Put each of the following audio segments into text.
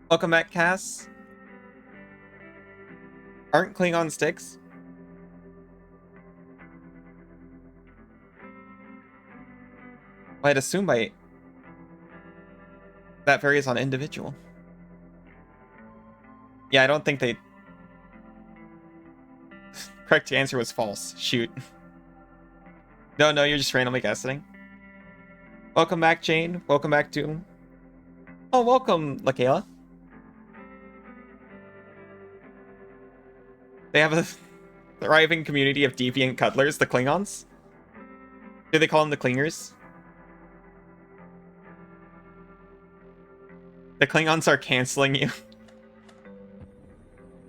Welcome back, Cass. Aren't Klingon sticks? I'd assume by that varies on individual. Yeah, I don't think they... Correct answer was false. Shoot. No, you're just randomly guessing. Welcome back, Jane. Welcome back, Doom. Oh, welcome, Lakayla. They have a thriving community of deviant cuddlers, the Klingons. Do they call them the Klingers? The Klingons are canceling you.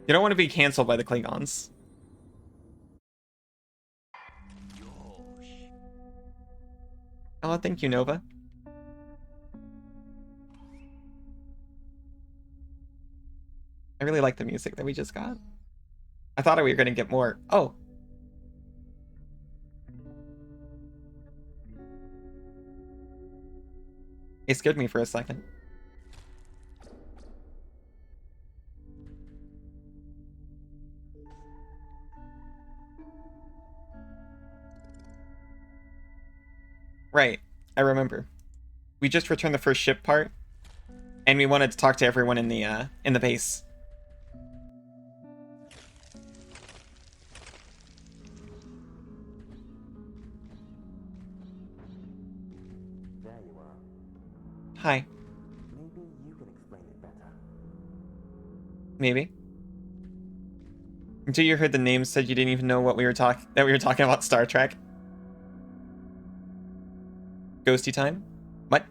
You don't want to be canceled by the Klingons. Oh, thank you, Nova. I really like the music that we just got. I thought we were going to get more. Oh. It scared me for a second. Right, I remember. We just returned the first ship part, and we wanted to talk to everyone in the base. There you are. Hi. Maybe you can explain it better. Maybe. Until you heard the name, said you didn't even know what we were talking about Star Trek. Ghosty time? What?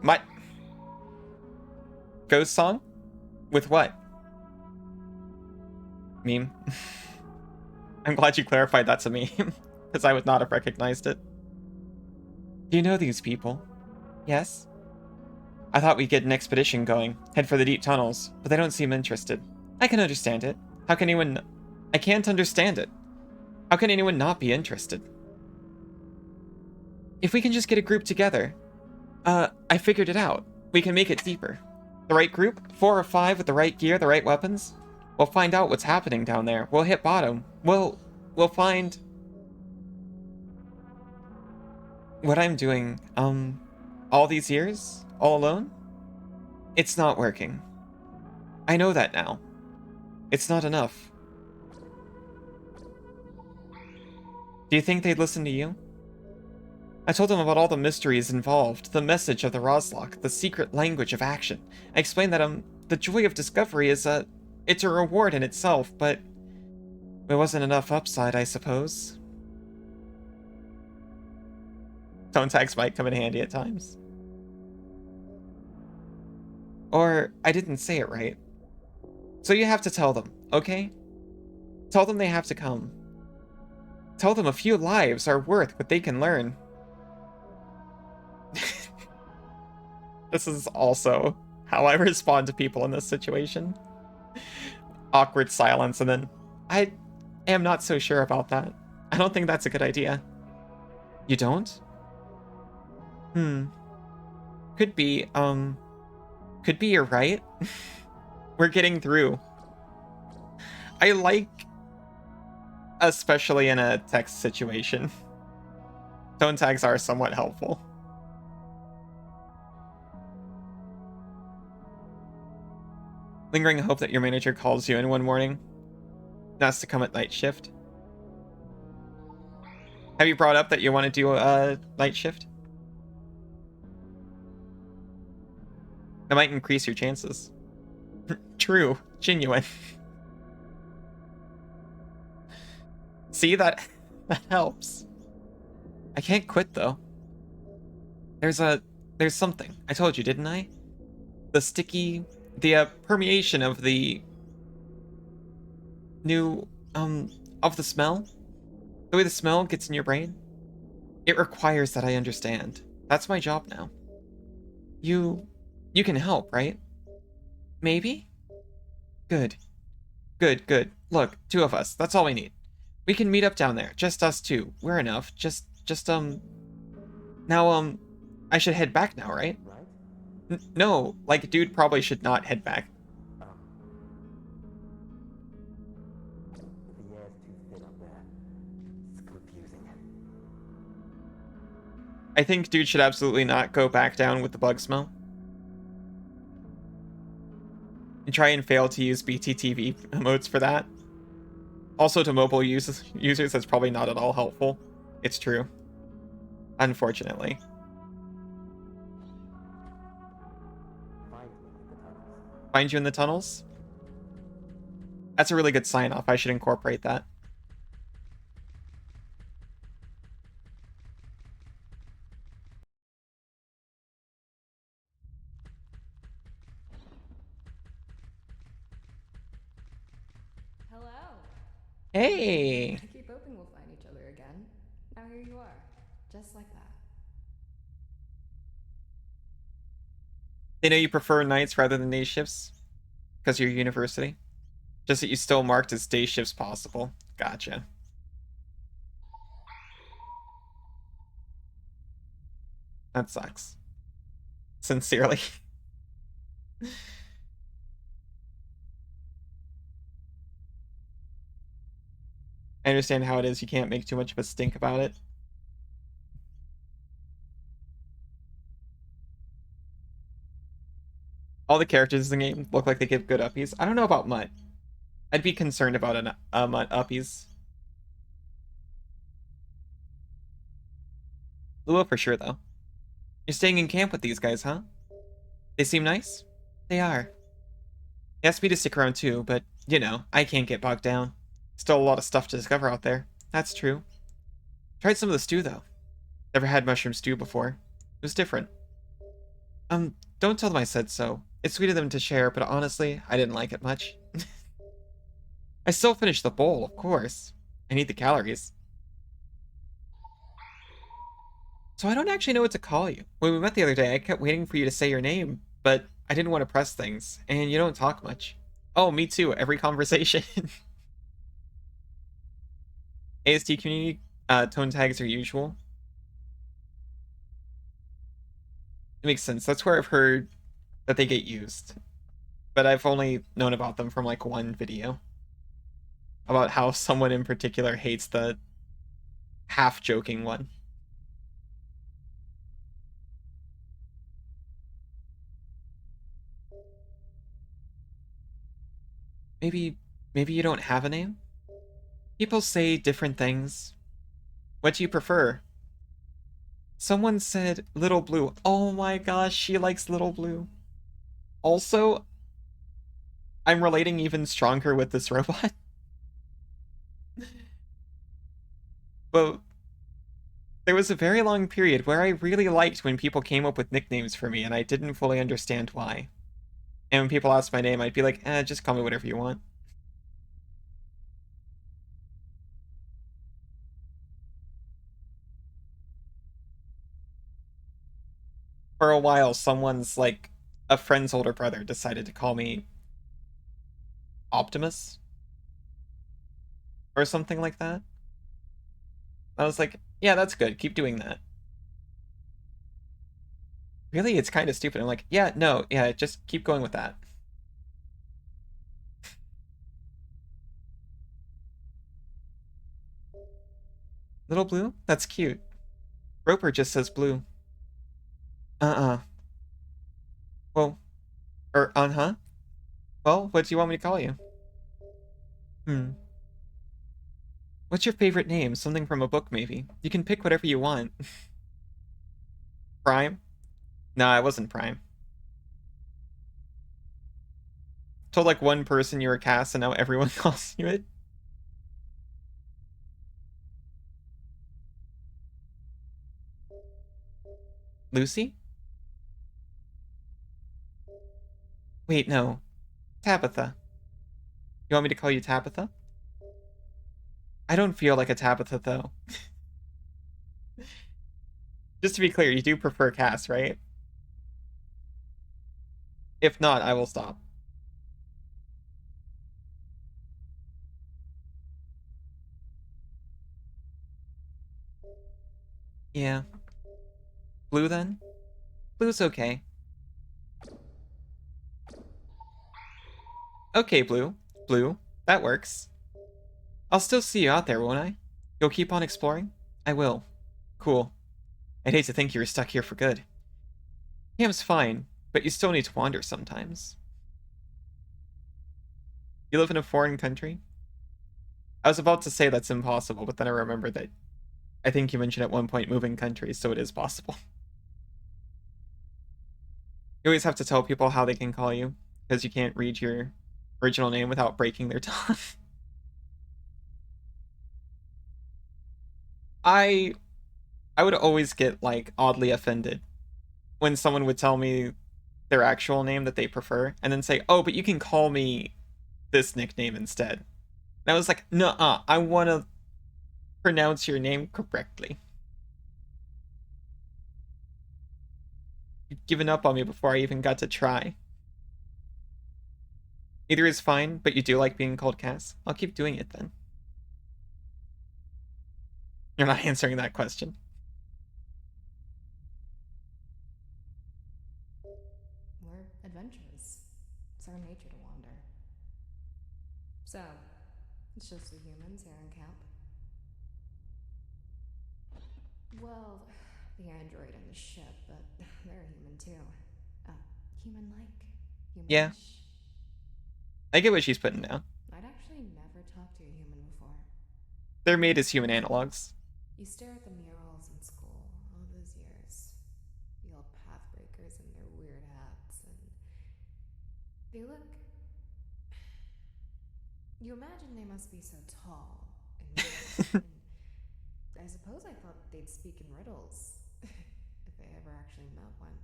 What? Ghost song? With what? Meme. I'm glad you clarified that's a meme, because I would not have recognized it. Do you know these people? Yes? I thought we'd get an expedition going, head for the deep tunnels, but they don't seem interested. I can understand it. How can anyone... I can't understand it. How can anyone not be interested? If we can just get a group together... I figured it out. We can make it deeper. The right group? 4 or 5 with the right gear, the right weapons? We'll find out what's happening down there. We'll hit bottom. We'll find... What I'm doing, all these years? All alone? It's not working. I know that now. It's not enough. Do you think they'd listen to you? I told them about all the mysteries involved, the message of the Roslok, the secret language of action. I explained that, the joy of discovery is it's a reward in itself, but there wasn't enough upside, I suppose. Tone tags might come in handy at times. Or, I didn't say it right. So you have to tell them, okay? Tell them they have to come. Tell them a few lives are worth what they can learn. This is also how I respond to people in this situation. Awkward silence, and then, I am not so sure about that. I don't think that's a good idea. You don't? Could be you're right. We're getting through. I like, especially in a text situation, tone tags are somewhat helpful. Lingering hope that your manager calls you in one morning. That's to come at night shift. Have you brought up that you want to do a night shift? That might increase your chances. True. Genuine. See, that helps. I can't quit, though. There's something. I told you, didn't I? The permeation of the new, of the smell? The way the smell gets in your brain? It requires that I understand. That's my job now. You can help, right? Maybe? Good. Good. Look, 2 of us. That's all we need. We can meet up down there. Just us 2. We're enough. Just Now, I should head back now, right? Right? No, like, dude probably should not head back. The air's too thin up there. It's confusing. I think dude should absolutely not go back down with the bug smell. And try and fail to use BTTV emotes for that. Also, to mobile users, that's probably not at all helpful. It's true. Unfortunately. Find me in the tunnels. Find you in the tunnels? That's a really good sign-off. I should incorporate that. Hello. Hey! I keep hoping we'll find each other again. Now here you are, just like that. They know you prefer nights rather than day shifts? Because of your university? Just that you still marked as day shifts possible. Gotcha. That sucks. Sincerely. I understand how it is. You can't make too much of a stink about it. All the characters in the game look like they give good uppies. I don't know about Mutt. I'd be concerned about Mutt uppies. Lua for sure, though. You're staying in camp with these guys, huh? They seem nice? They are. He asked me to stick around too, but, you know, I can't get bogged down. Still a lot of stuff to discover out there. That's true. Tried some of the stew, though. Never had mushroom stew before. It was different. Don't tell them I said so. It's sweet of them to share, but honestly, I didn't like it much. I still finished the bowl, of course. I need the calories. So I don't actually know what to call you. When we met the other day, I kept waiting for you to say your name, but I didn't want to press things, and you don't talk much. Oh, me too, every conversation. AST community tone tags are usual. It makes sense. That's where I've heard that they get used. But I've only known about them from like one video. About how someone in particular hates the half-joking one. Maybe you don't have a name? People say different things. What do you prefer? Someone said Little Blue. Oh my gosh, she likes Little Blue. Also, I'm relating even stronger with this robot. But there was a very long period where I really liked when people came up with nicknames for me, and I didn't fully understand why. And when people asked my name, I'd be like, just call me whatever you want. For a while, someone's like, a friend's older brother decided to call me Optimus or something like that. I was like, yeah, that's good. Keep doing that. Really, it's kind of stupid. I'm like, yeah, no, yeah, just keep going with that. Little Blue? That's cute. Roper just says blue. Uh-uh. Well, or uh-huh. Well, what do you want me to call you? Hmm. What's your favorite name? Something from a book, maybe. You can pick whatever you want. Prime? No, I wasn't Prime. Told like one person you were Cass, and now everyone calls you it. Lucy? Wait, no. Tabitha. You want me to call you Tabitha? I don't feel like a Tabitha, though. Just to be clear, you do prefer Cass, right? If not, I will stop. Yeah. Blue then? Blue's okay. Okay, Blue. Blue. That works. I'll still see you out there, won't I? You'll keep on exploring? I will. Cool. I'd hate to think you were stuck here for good. Camp's fine, but you still need to wander sometimes. You live in a foreign country? I was about to say that's impossible, but then I remembered that I think you mentioned at one point moving countries, so it is possible. You always have to tell people how they can call you, because you can't read your original name without breaking their tongue. I would always get, like, oddly offended when someone would tell me their actual name that they prefer, and then say, oh, but you can call me this nickname instead. And I was like, nuh-uh, I want to pronounce your name correctly. You've given up on me before I even got to try. Either is fine, but you do like being called Cass. I'll keep doing it then. You're not answering that question. We're adventurous. It's our nature to wander. So, it's just the humans here in camp? Well, the android and the ship, but they're human too. Human-like? Human-ish? Yeah. I get what she's putting down. I'd actually never talked to a human before. They're made as human analogs. You stare at the murals in school all those years. The old pathbreakers in their weird hats, and they look... You imagine they must be so tall and weird. And I suppose I thought they'd speak in riddles, if I ever actually met one.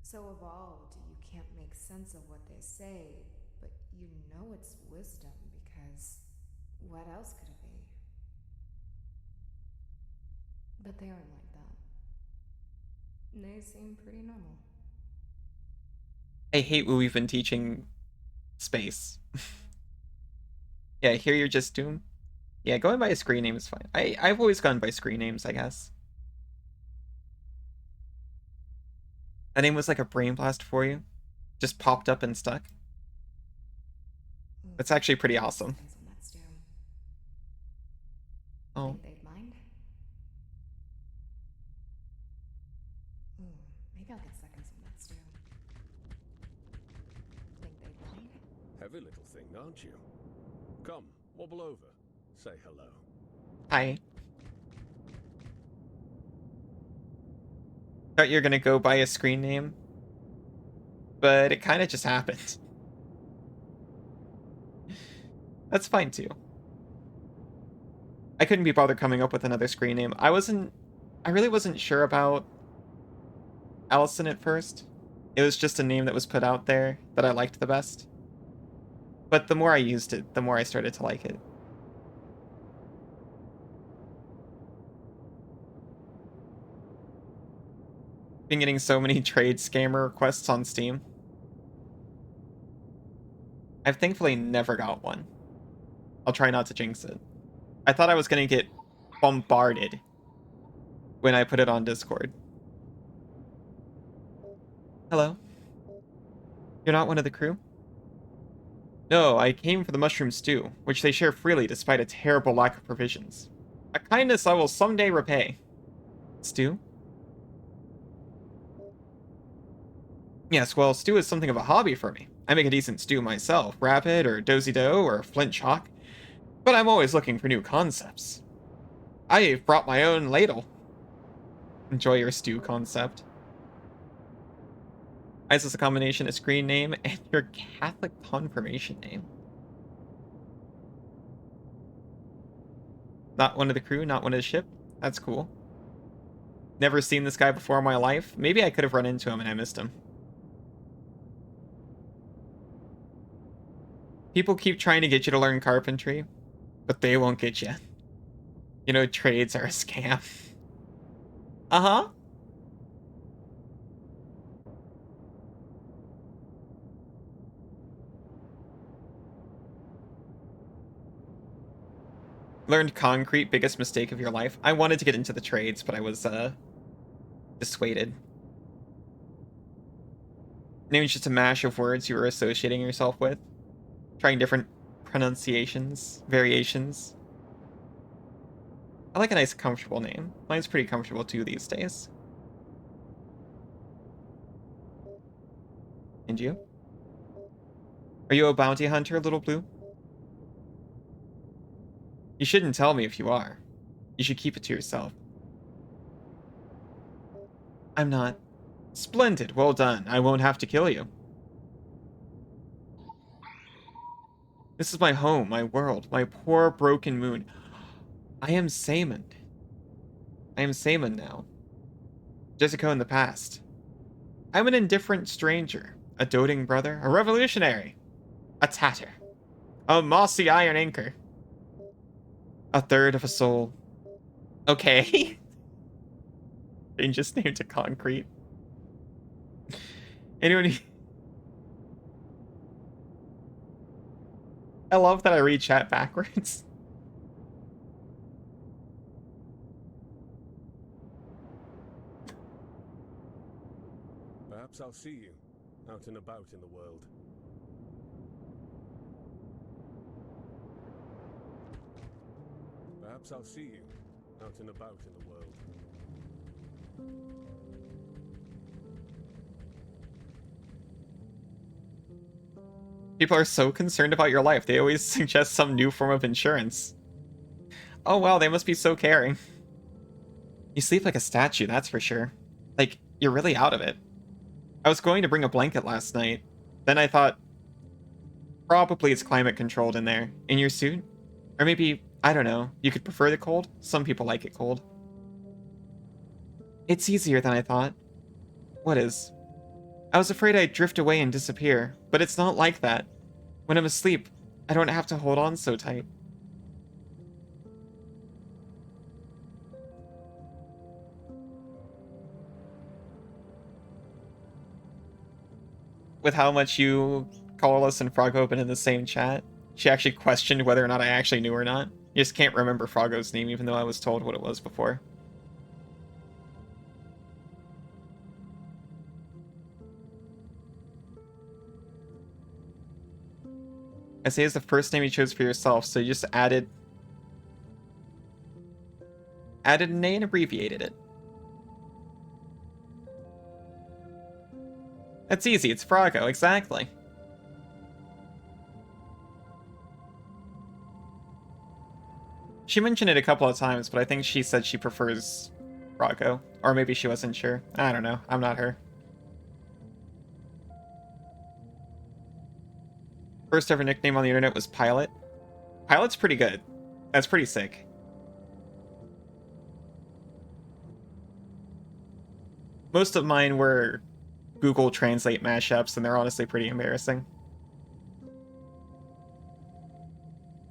So evolved, you can't make sense of what they say, but you know it's wisdom, because what else could it be? But they aren't like that. They seem pretty normal. I hate when we've been teaching space. Yeah, here you're just Doom. Yeah, going by a screen name is fine. I've always gone by screen names, I guess. That name was like a brain blast for you. Just popped up and stuck. That's actually pretty awesome. Oh. Think they'd mind? Maybe I'll get seconds on that stew. Think they'd mind? Heavy little thing, aren't you? Come, wobble over. Say hello. Hi. Thought you were gonna go by a screen name, but it kind of just happened. That's fine too. I couldn't be bothered coming up with another screen name. I really wasn't sure about Allison at first. It was just a name that was put out there that I liked the best. But the more I used it, the more I started to like it. Been getting so many trade scammer requests on Steam. I've thankfully never got one. I'll try not to jinx it. I thought I was gonna get bombarded when I put it on Discord. Hello? You're not one of the crew? No, I came for the mushroom stew, which they share freely despite a terrible lack of provisions. A kindness I will someday repay. Stew? Yes, well, stew is something of a hobby for me. I make a decent stew myself, rapid or dozy-do or flint shock. But I'm always looking for new concepts. I've brought my own ladle. Enjoy your stew concept. Is this a combination of screen name and your Catholic confirmation name? Not one of the crew, not one of the ship? That's cool. Never seen this guy before in my life. Maybe I could have run into him and I missed him. People keep trying to get you to learn carpentry, but they won't get you. You know, trades are a scam. Uh-huh. Learned concrete, biggest mistake of your life. I wanted to get into the trades, but I was Dissuaded. Name is just a mash of words you were associating yourself with. Trying different pronunciations, variations. I like a nice, comfortable name. Mine's pretty comfortable too these days. And you? Are you a bounty hunter, Little Blue? You shouldn't tell me if you are. You should keep it to yourself. I'm not. Splendid, well done. I won't have to kill you. This is my home, my world, my poor broken moon. I am Saymond. I am Saymond now. Jessica in the past. I'm an indifferent stranger, a doting brother, a revolutionary, a tatter, a mossy iron anchor, a third of a soul. Okay. Change his name to Concrete. Anyone? I love that I read chat backwards. Perhaps I'll see you out and about in the world. Perhaps I'll see you out and about in the world. People are so concerned about your life. They always suggest some new form of insurance. Oh wow, they must be so caring. You sleep like a statue, that's for sure. Like, you're really out of it. I was going to bring a blanket last night. Then I thought, probably it's climate controlled in there. In your suit? Or maybe, I don't know, you could prefer the cold? Some people like it cold. It's easier than I thought. What is? I was afraid I'd drift away and disappear, but it's not like that. When I'm asleep, I don't have to hold on so tight. With how much you, Colorless, and Frog have been in the same chat, she actually questioned whether or not I actually knew or not. You just can't remember Froggo's name, even though I was told what it was before. I say is the first name you chose for yourself, so you just added an A and abbreviated it. That's easy, it's Froggo, exactly. She mentioned it a couple of times, but I think she said she prefers Froggo. Or maybe she wasn't sure. I don't know, I'm not her. First ever nickname on the internet was Pilot. Pilot's pretty good. That's pretty sick. Most of mine were Google Translate mashups, and they're honestly pretty embarrassing.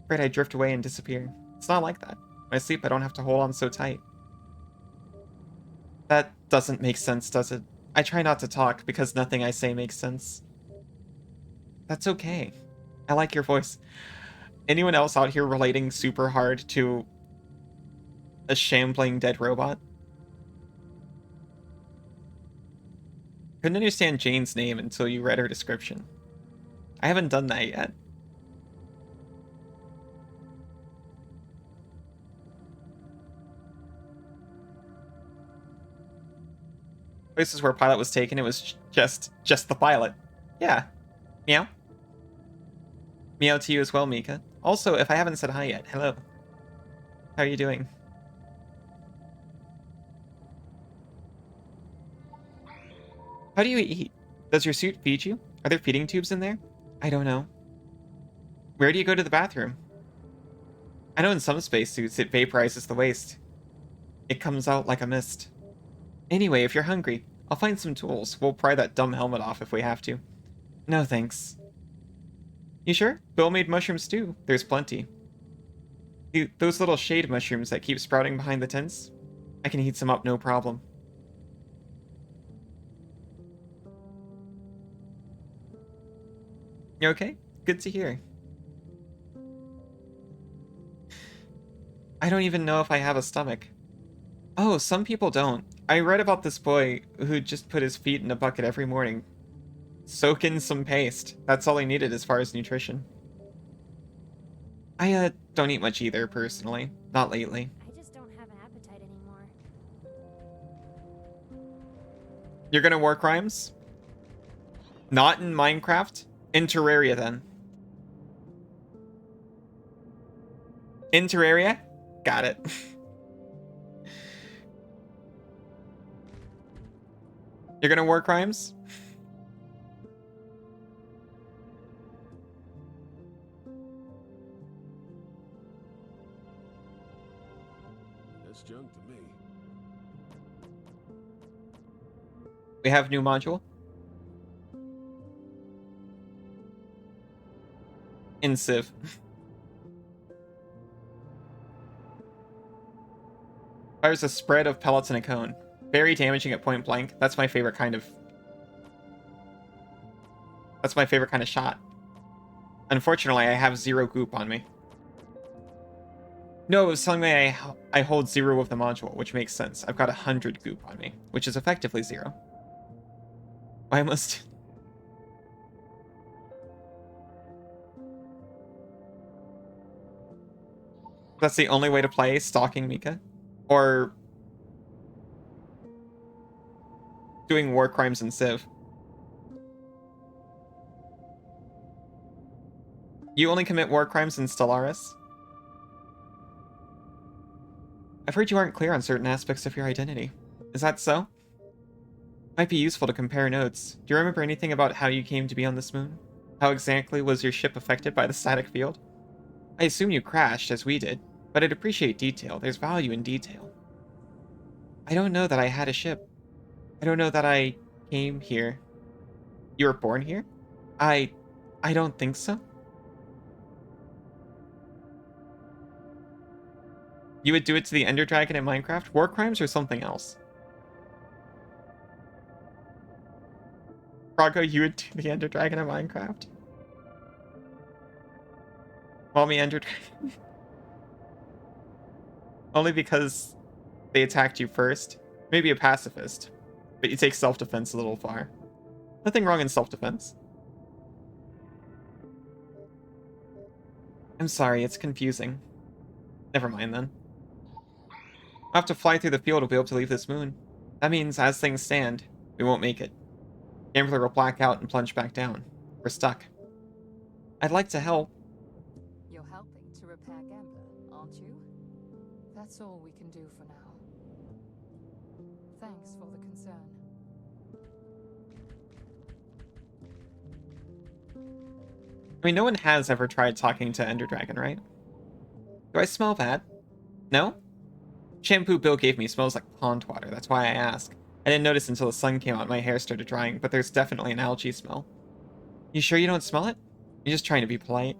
Afraid I drift away and disappear. It's not like that. When I sleep, I don't have to hold on so tight. That doesn't make sense, does it? I try not to talk because nothing I say makes sense. That's okay. I like your voice. Anyone else out here relating super hard to a shambling dead robot? Couldn't understand Jane's name until you read her description. I haven't done that yet. Places where Pilot was taken, it was just the pilot. Yeah. Meow. Meow to you as well, Mika. Also, if I haven't said hi yet, hello. How are you doing? How do you eat? Does your suit feed you? Are there feeding tubes in there? I don't know. Where do you go to the bathroom? I know in some spacesuits it vaporizes the waste. It comes out like a mist. Anyway, if you're hungry, I'll find some tools. We'll pry that dumb helmet off if we have to. No thanks. You sure? Bill made mushroom stew. There's plenty. Those little shade mushrooms that keep sprouting behind the tents? I can heat some up, no problem. You okay? Good to hear. I don't even know if I have a stomach. Oh, some people don't. I read about this boy who just put his feet in a bucket every morning. Soak in some paste. That's all he needed as far as nutrition. I don't eat much either, personally. Not lately. I just don't have an appetite anymore. You're gonna war crimes? Not in Minecraft? In Terraria, then. In Terraria? Got it. You're gonna war crimes? That's junk to me. We have new module. In Civ. Fires a spread of pellets in a cone. Very damaging at point blank. That's my favorite kind of... That's my favorite kind of shot. Unfortunately, I have 0 goop on me. No, it was telling me I hold 0 of the module, which makes sense. I've got 100 goop on me, which is effectively 0. Why must... That's the only way to play stalking Mika? Or... doing war crimes in Civ. You only commit war crimes in Stellaris? I've heard you aren't clear on certain aspects of your identity. Is that so? Might be useful to compare notes. Do you remember anything about how you came to be on this moon? How exactly was your ship affected by the static field? I assume you crashed, as we did, but I'd appreciate detail. There's value in detail. I don't know that I had a ship. I don't know that I came here. You were born here? I don't think so. You would do it to the Ender Dragon in Minecraft? War crimes or something else? Prago, you would do the Ender Dragon in Minecraft? Mommy Ender Dragon? Only because they attacked you first. Maybe a pacifist. But you take self-defense a little far. Nothing wrong in self-defense. I'm sorry, it's confusing. Never mind then. I'll have to fly through the field to be able to leave this moon. That means, as things stand, we won't make it. Gambler will black out and plunge back down. We're stuck. I'd like to help. You're helping to repair Gambler, aren't you? That's all we can do for now. Thanks for the concern. I mean, no one has ever tried talking to Ender Dragon, right? Do I smell bad? No? Shampoo Bill gave me smells like pond water, that's why I ask. I didn't notice until the sun came out and my hair started drying, but there's definitely an algae smell. You sure you don't smell it? You're just trying to be polite.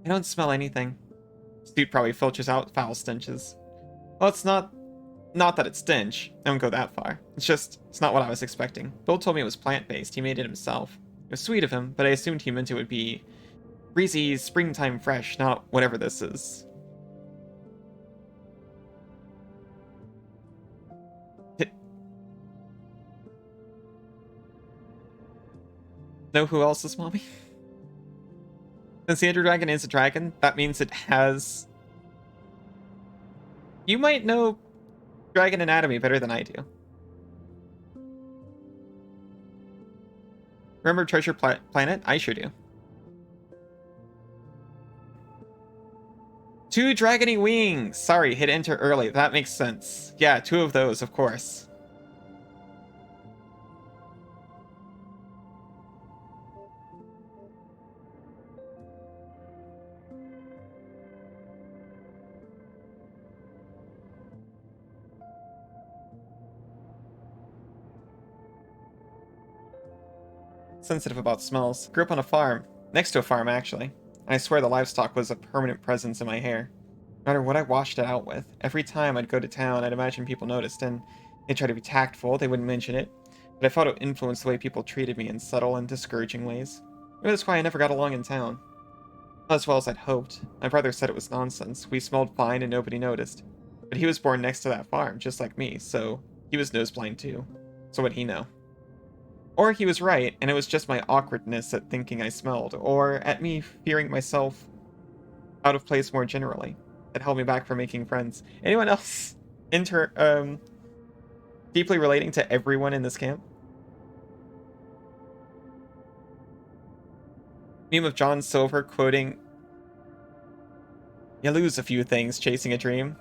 I don't smell anything. Suit probably filters out foul stenches. Well, it's not that it's stench. I don't go that far. It's not what I was expecting. Bill told me it was plant-based. He made it himself. It was sweet of him, but I assumed he meant it would be breezy, springtime fresh, not whatever this is. Know who else is mommy? Since the Ender Dragon is a dragon, that means it has... You might know dragon anatomy better than I do. Remember Treasure Planet? I sure do. 2 dragony wings! Sorry, hit enter early. That makes sense. Yeah, 2 of those, of course. Sensitive about smells. Grew up on a farm. Next to a farm, actually. I swear the livestock was a permanent presence in my hair. No matter what I washed it out with, every time I'd go to town, I'd imagine people noticed, and they'd try to be tactful, they wouldn't mention it. But I felt it influenced the way people treated me in subtle and discouraging ways. Maybe that's why I never got along in town. Not as well as I'd hoped. My brother said it was nonsense. We smelled fine and nobody noticed. But he was born next to that farm, just like me, so He was nose blind too. So what'd he know? Or he was right, and it was just my awkwardness at thinking I smelled, or at me fearing myself out of place more generally, that held me back from making friends. Anyone else deeply relating to everyone in this camp? Meme of John Silver quoting, "You lose a few things chasing a dream."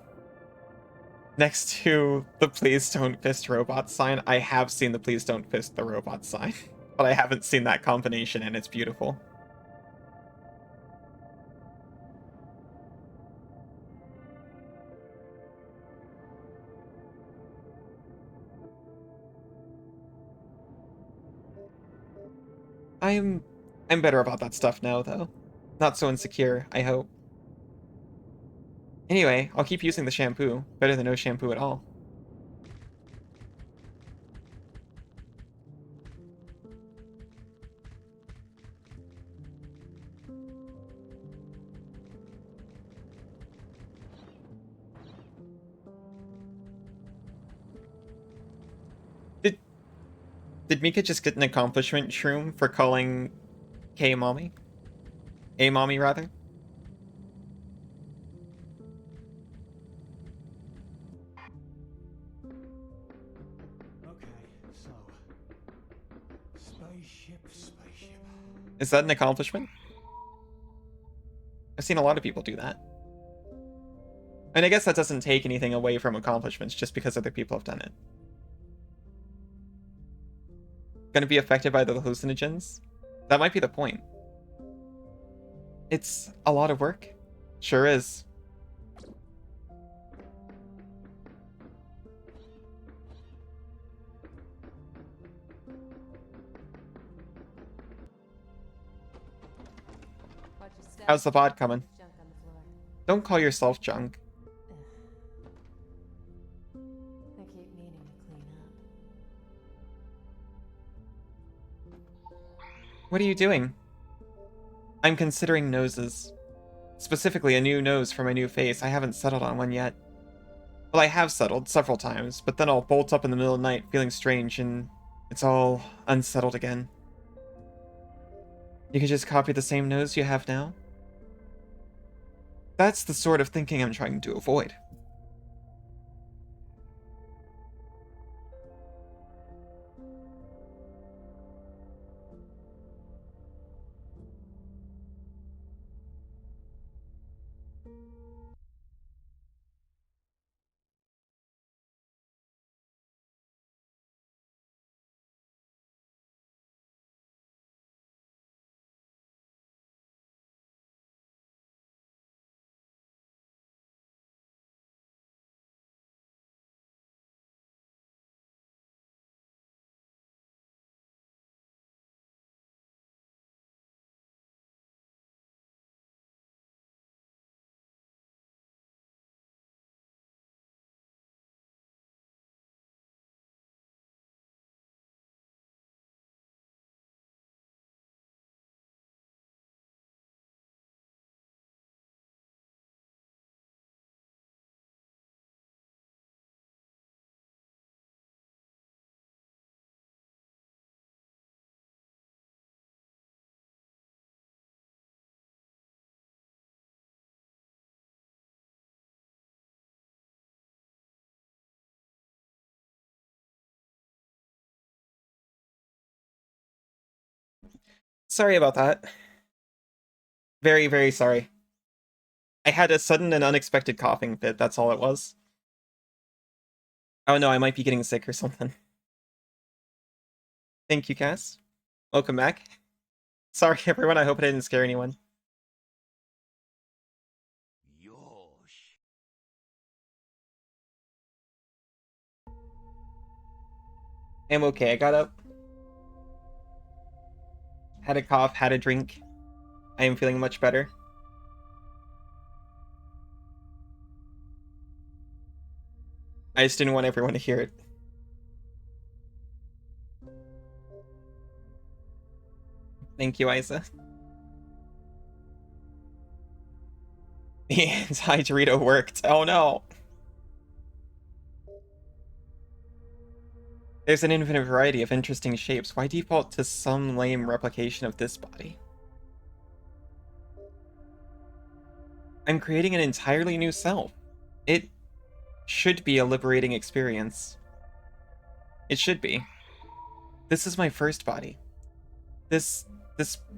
Next to the "Please Don't Fist Robot" sign, I have seen the "Please Don't Fist the Robot" sign, but I haven't seen that combination, and it's beautiful. I'm better about that stuff now, though. Not so insecure, I hope. Anyway, I'll keep using the shampoo. Better than no shampoo at all. Did Mika just get an accomplishment shroom for calling K mommy? A mommy, rather? Okay, so spaceship. Is that an accomplishment? I've seen a lot of people do that. And I guess that doesn't take anything away from accomplishments just because other people have done it. Gonna be affected by the hallucinogens? That might be the point. It's a lot of work. Sure is. Watch your step. How's the VOD coming? Junk on the floor. Don't call yourself junk. I keep meaning to clean up. What are you doing? I'm considering noses. Specifically a new nose for my new face. I haven't settled on one yet. Well, I have settled several times, but then I'll bolt up in the middle of the night feeling strange and it's all unsettled again. You could just copy the same nose you have now? That's the sort of thinking I'm trying to avoid. Sorry about that. Very, very sorry. I had a sudden and unexpected coughing fit, that's all it was. Oh no, I might be getting sick or something. Thank you, Cass. Welcome back. Sorry everyone, I hope I didn't scare anyone. Yosh. I'm okay, I got up. Had a cough, had a drink. I am feeling much better. I just didn't want everyone to hear it. Thank you, Isa. The anti-Dorito worked. Oh no. There's an infinite variety of interesting shapes. Why default to some lame replication of this body? I'm creating an entirely new self. It should be a liberating experience. It should be. This is my first body. This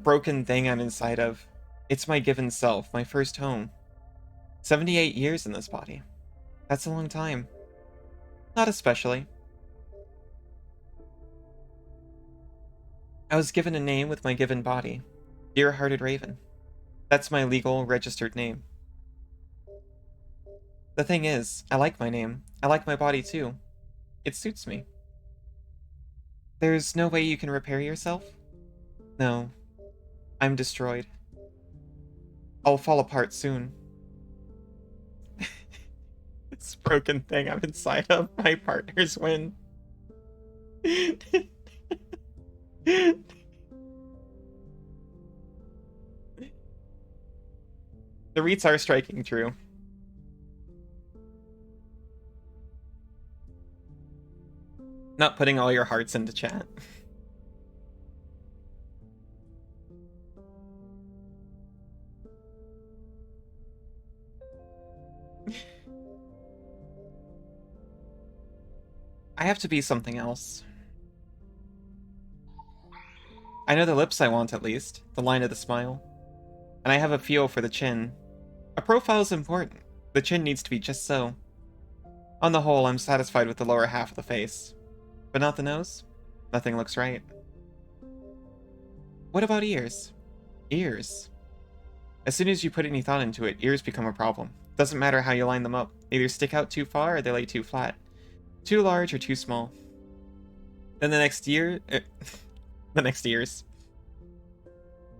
broken thing I'm inside of. It's my given self, my first home. 78 years in this body. That's a long time. Not especially. I was given a name with my given body. Dear-hearted Raven. That's my legal, registered name. The thing is, I like my name. I like my body too. It suits me. There's no way you can repair yourself? No. I'm destroyed. I'll fall apart soon. This broken thing I'm inside of, my partners win. The REITs are striking true. Not putting all your hearts into chat. I have to be something else. I know the lips I want, at least. The line of the smile. And I have a feel for the chin. A profile is important. The chin needs to be just so. On the whole, I'm satisfied with the lower half of the face. But not the nose? Nothing looks right. What about ears? Ears. As soon as you put any thought into it, ears become a problem. Doesn't matter how you line them up. They either stick out too far or they lay too flat. Too large or too small. Then the next year... the next ears.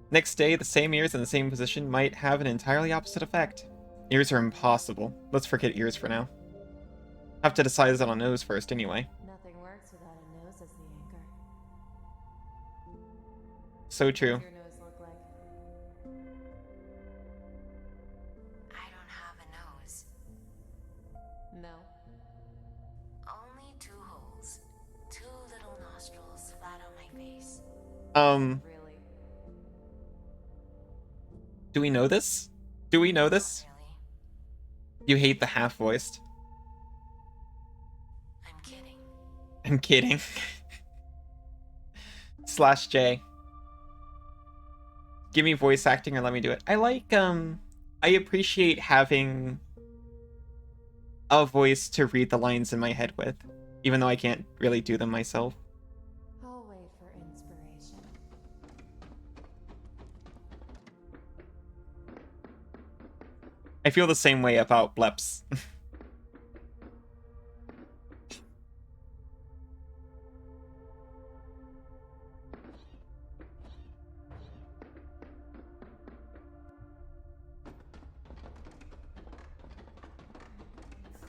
Next day, the same ears in the same position might have an entirely opposite effect. Ears are impossible. Let's forget ears for now. Have to decide this on a nose first anyway. Nothing works without a nose as the anchor. So true. What does your nose look like? I don't have a nose. No. Only 2 holes. 2 little nostrils flat on my face. Really? Do we know this? Do we know this? Really? You hate the half-voiced. I'm kidding. I'm kidding. /J. Give me voice acting or let me do it. I like, I appreciate having a voice to read the lines in my head with, even though I can't really do them myself. I'll wait for inspiration. I feel the same way about bleps. It's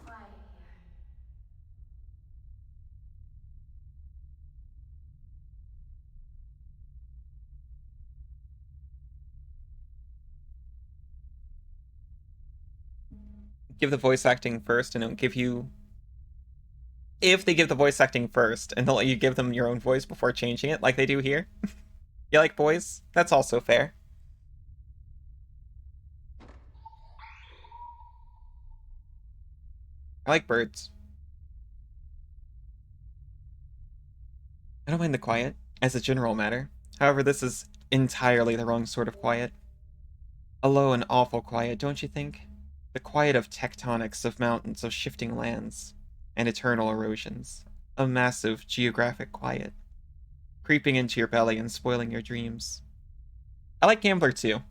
quiet here. Give the voice acting first and it'll give you... If they give the voice acting first and they'll let you give them your own voice before changing it, like they do here. You like boys? That's also fair. I like birds. I don't mind the quiet, as a general matter. However, this is entirely the wrong sort of quiet. A low and awful quiet, don't you think? The quiet of tectonics, of mountains, of shifting lands, and eternal erosions. A massive geographic quiet. Creeping into your belly and spoiling your dreams. I like Gambler too.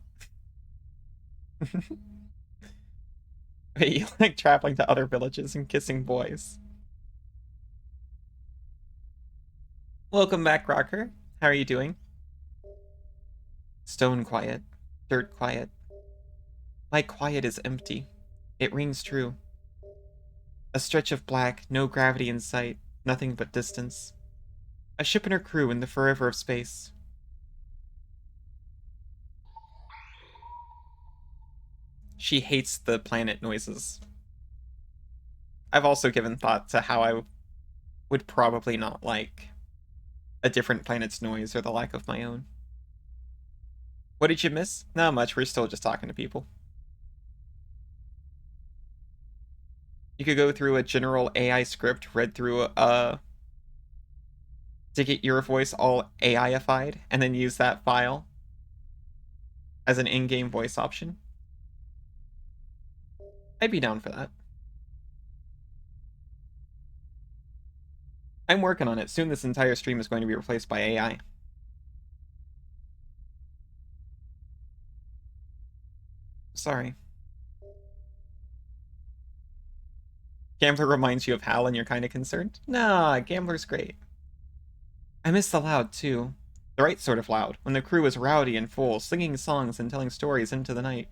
But you like traveling to other villages and kissing boys. Welcome back, Rocker. How are you doing? Stone quiet. Dirt quiet. My quiet is empty. It rings true. A stretch of black, no gravity in sight, nothing but distance. A ship and her crew in the forever of space. She hates the planet noises. I've also given thought to how I would probably not like a different planet's noise or the lack of my own. What did you miss? Not much, we're still just talking to people. You could go through a general AI script, read through to get your voice all AI-ified, and then use that file as an in-game voice option. I'd be down for that. I'm working on it. Soon this entire stream is going to be replaced by AI. Sorry. Gambler reminds you of Hal and you're kind of concerned? Nah, Gambler's great. I miss the loud, too. The right sort of loud, when the crew was rowdy and full, singing songs and telling stories into the night.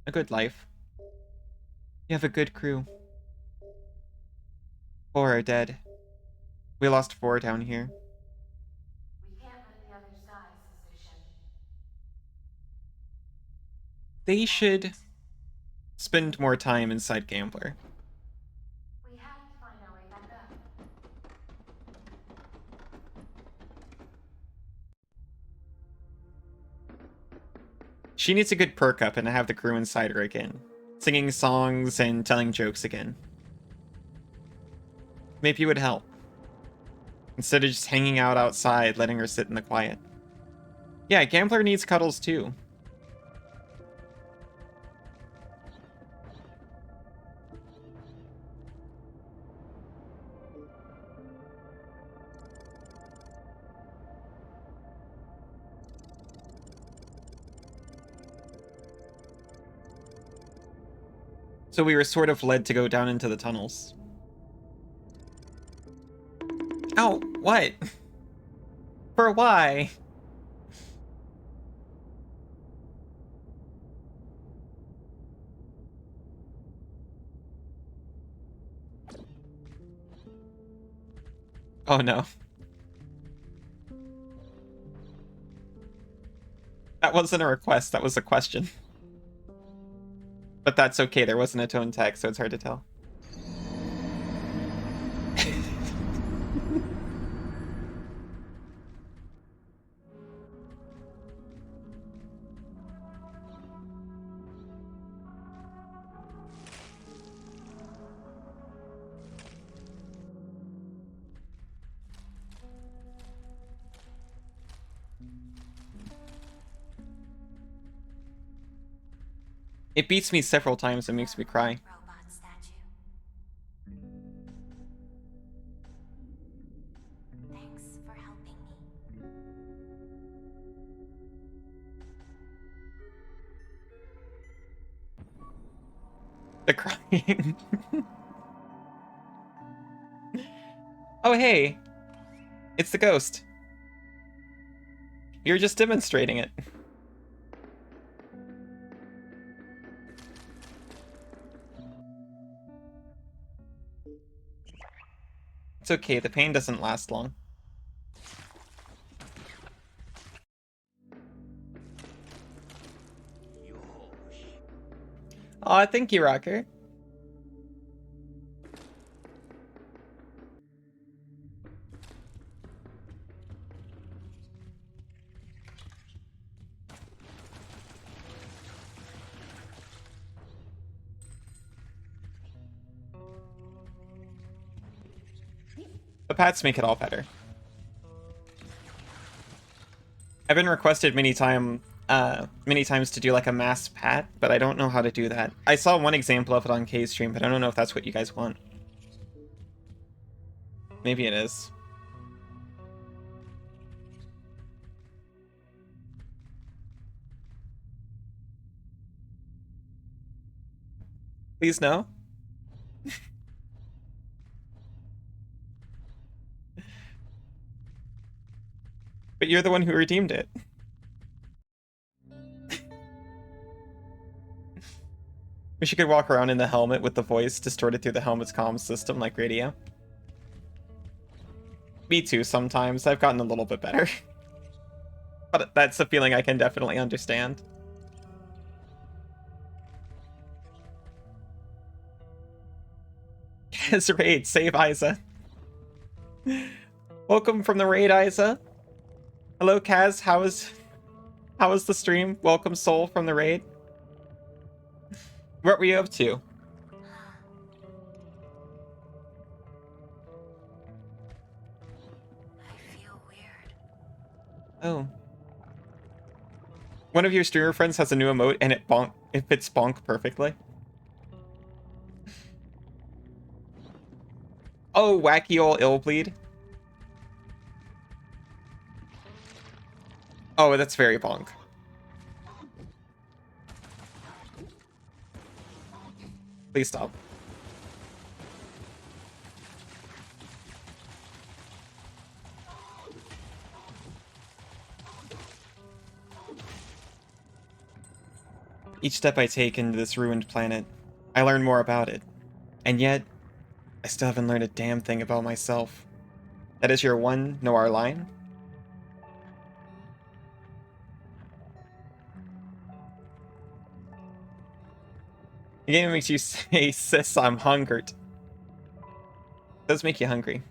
A good life. You have a good crew. 4 are dead. We lost 4 down here. We can't let the others die, Sister Shin. They should spend more time inside Gambler. We have to find our way back up. She needs a good perk up and to have the crew inside her again. Singing songs and telling jokes again. Maybe it would help. Instead of just hanging out outside, letting her sit in the quiet. Yeah, Gambler needs cuddles too. So we were sort of led to go down into the tunnels. Ow, what? For why? Oh no. That wasn't a request, that was a question. But that's okay, there wasn't a tone tag, so it's hard to tell. It beats me several times and makes me cry. Robot statue. Thanks for helping me. The crying. Oh hey! It's the ghost. You're just demonstrating it. It's okay, the pain doesn't last long. Aw, thank you, Rocker. The pats make it all better. I've been requested many times to do like a mass pat, but I don't know how to do that. I saw one example of it on K's stream, but I don't know if that's what you guys want. Maybe it is. Please no. But you're the one who redeemed it. Wish you could walk around in the helmet with the voice distorted through the helmet's comm system like radio. Me too, sometimes. I've gotten a little bit better. But that's a feeling I can definitely understand. Yes, raid, save Isa. Welcome from the raid, Isa. Hello, Kaz. How was the stream? Welcome, Soul, from the raid. What were you up to? I feel weird. Oh. One of your streamer friends has a new emote and it fits bonk perfectly. Oh, wacky ol' Illbleed. Oh, that's very bonk. Please stop. Each step I take into this ruined planet, I learn more about it. And yet, I still haven't learned a damn thing about myself. That is your one Noir line? The game makes you say, sis, I'm hungered. It does make you hungry.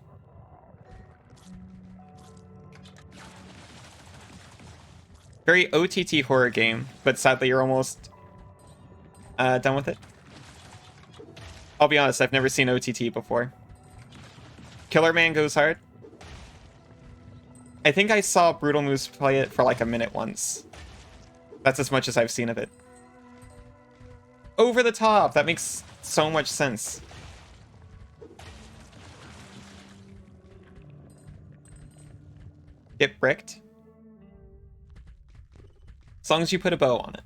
Very OTT horror game, but sadly you're almost done with it. I'll be honest, I've never seen OTT before. Killer Man goes hard. I think I saw Brutal Moose play it for like a minute once. That's as much as I've seen of it. Over the top! That makes so much sense. Get bricked? As long as you put a bow on it.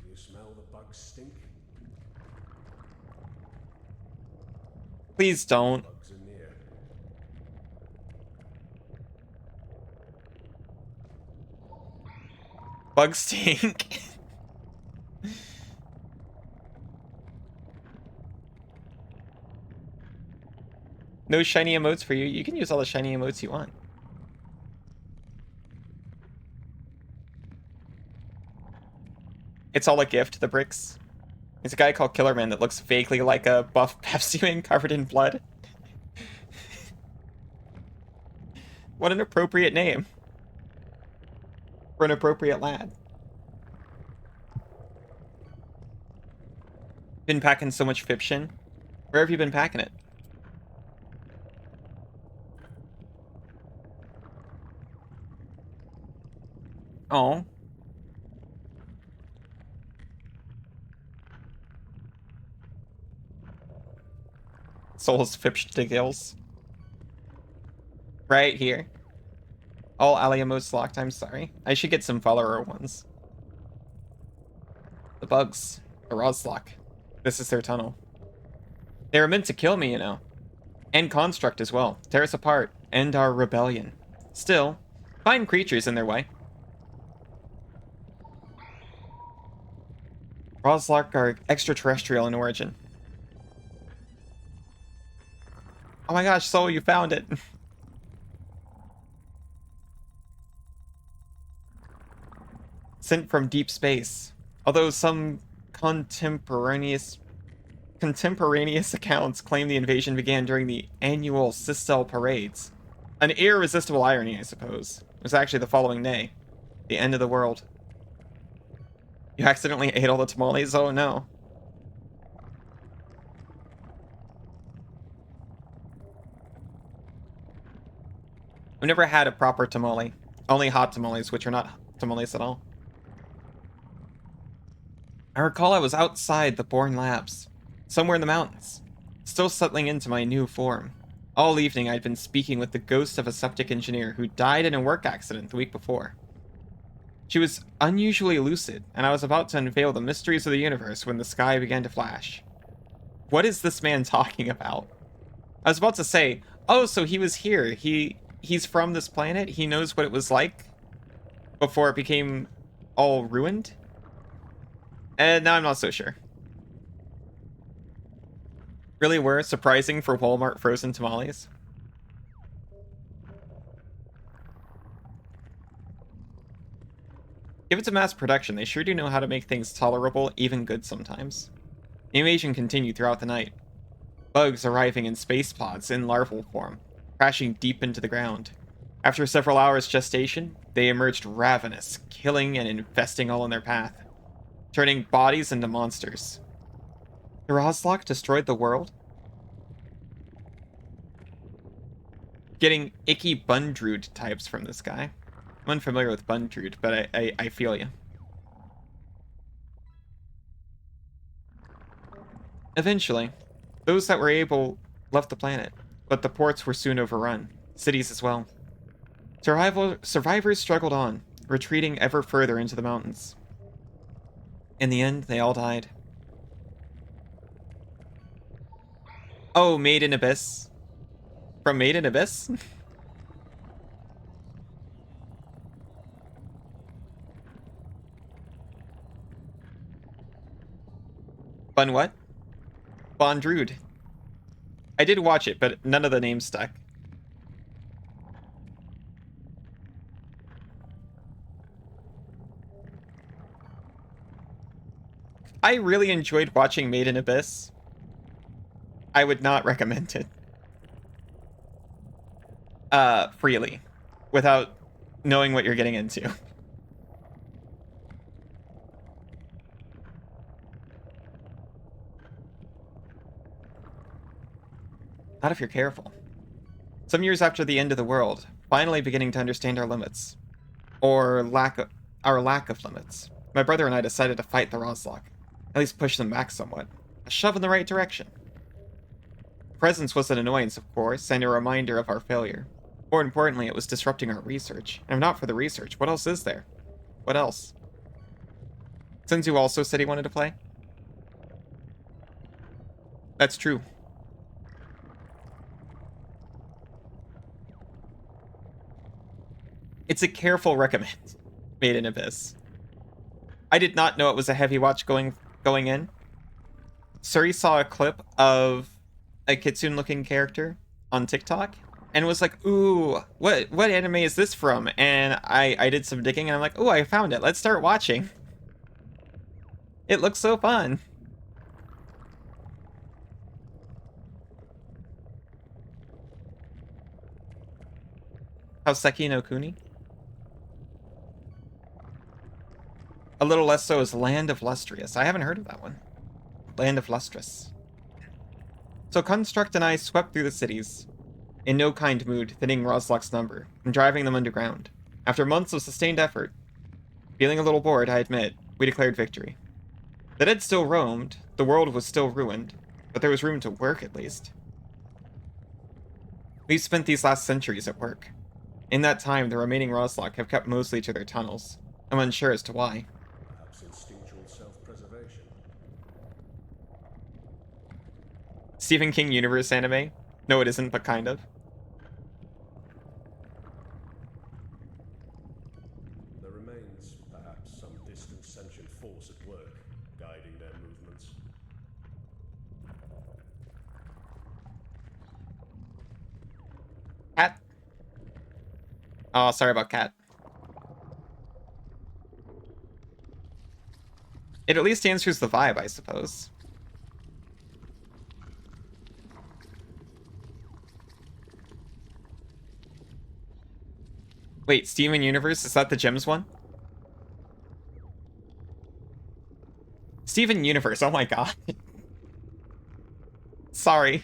You smell the bug stink? Please don't. Bugs are near. Bug stink. No shiny emotes for you. You can use all the shiny emotes you want. It's all a gift, the bricks. There's a guy called Killerman that looks vaguely like a buff Pepsi Man covered in blood. What an appropriate name. For an appropriate lad. Been packing so much fiction. Where have you been packing it? Oh. Souls fipshed to gills. Right here. All Aliamos locked, I'm sorry. I should get some follower ones. The bugs. The Rozlock. This is their tunnel. They were meant to kill me, you know. And Construct as well. Tear us apart. End our rebellion. Still, fine creatures in their way. Rozlock are extraterrestrial in origin. Oh my gosh, Soul, you found it. Sent from deep space. Although some contemporaneous accounts claim the invasion began during the annual Sistel parades. An irresistible irony, I suppose. It was actually the following day. The end of the world. You accidentally ate all the tamales? Oh no. I've never had a proper tamale. Only hot tamales, which are not tamales at all. I recall I was outside the Bourne Labs, somewhere in the mountains, still settling into my new form. All evening I'd been speaking with the ghost of a septic engineer who died in a work accident the week before. She was unusually lucid, and I was about to unveil the mysteries of the universe when the sky began to flash. What is this man talking about? I was about to say, oh, so he was here. He's from this planet. He knows what it was like before it became all ruined. And now I'm not so sure. Really were surprising for Walmart frozen tamales. Give it to mass production. They sure do know how to make things tolerable, even good sometimes. The invasion continued throughout the night. bugs arriving in space pods in larval form, crashing deep into the ground. After several hours gestation, they emerged ravenous, killing and infesting all in their path, turning bodies into monsters. The Roslok destroyed the world? Getting icky Bundrude types from this guy. I'm unfamiliar with Bundrude, but I feel you. Eventually, those that were able left the planet, but the ports were soon overrun, cities as well. Survivors struggled on, retreating ever further into the mountains. In the end, they all died. Oh, Made in Abyss. From Made in Abyss? Bun what? Bondrude. I did watch it, but none of the names stuck. I really enjoyed watching Made in Abyss. I would not recommend it. Freely. Without knowing what you're getting into. Not if you're careful. Some years after the end of the world, finally beginning to understand our limits. Or our lack of limits. My brother and I decided to fight the Roslok. At least push them back somewhat. A shove in the right direction. Presence was an annoyance, of course, and a reminder of our failure. More importantly, it was disrupting our research. And if not for the research, what else is there? What else? Senzu also said he wanted to play? That's true. It's a careful recommend, Made in Abyss. I did not know it was a heavy watch going in. Suri saw a clip of a kitsune-looking character on TikTok and was like, ooh, what anime is this from? And I did some digging and I'm like, ooh, I found it. Let's start watching. It looks so fun. Houseki no Kuni? A little less so is Land of Lustrous. I haven't heard of that one. Land of Lustrous. So Construct and I swept through the cities, in no kind mood, thinning Roslok's number, and driving them underground. After months of sustained effort, feeling a little bored, I admit, we declared victory. The dead still roamed, the world was still ruined, but there was room to work at least. We've spent these last centuries at work. In that time, the remaining Roslok have kept mostly to their tunnels. I'm unsure as to why. Perhaps instinctual self-preservation. Stephen King universe anime? No, it isn't, but kind of. There remains, perhaps, some distant sentient force at work, guiding their movements. Cat? Oh, sorry about Cat. It at least answers the vibe, I suppose. Wait, Steven Universe, is that the Gems one? Steven Universe, oh my god. Sorry.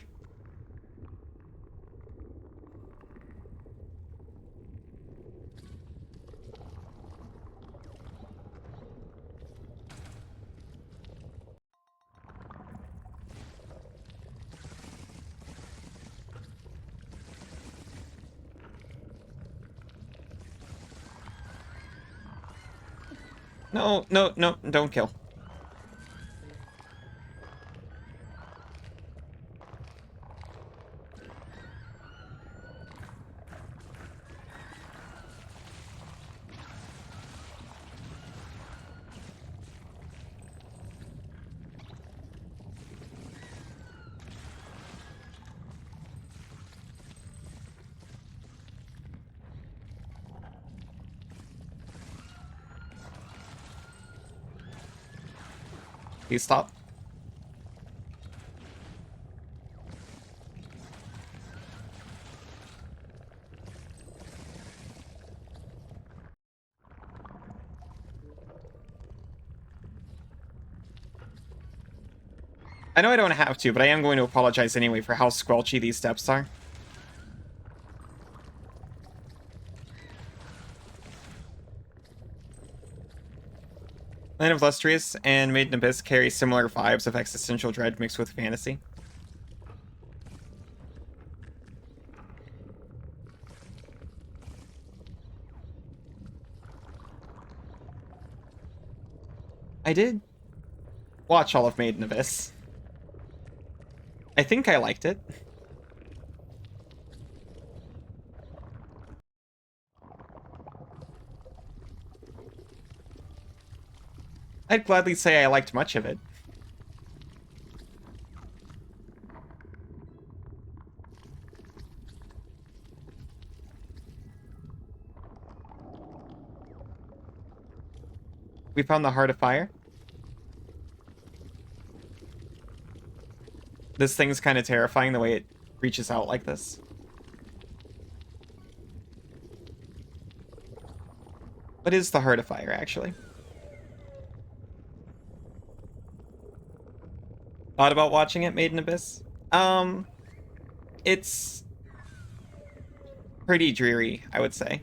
No, no, no, don't kill. Please stop. I know I don't have to, but I am going to apologize anyway for how squelchy these steps are. Land of Lustrious and Maiden Abyss carry similar vibes of existential dread mixed with fantasy. I did watch all of Maiden Abyss. I think I liked it. I'd gladly say I liked much of it. We found the Heart of Fire. This thing's kind of terrifying the way it reaches out like this. What is the Heart of Fire, actually? Thought about watching it, Maiden Abyss? It's pretty dreary, I would say.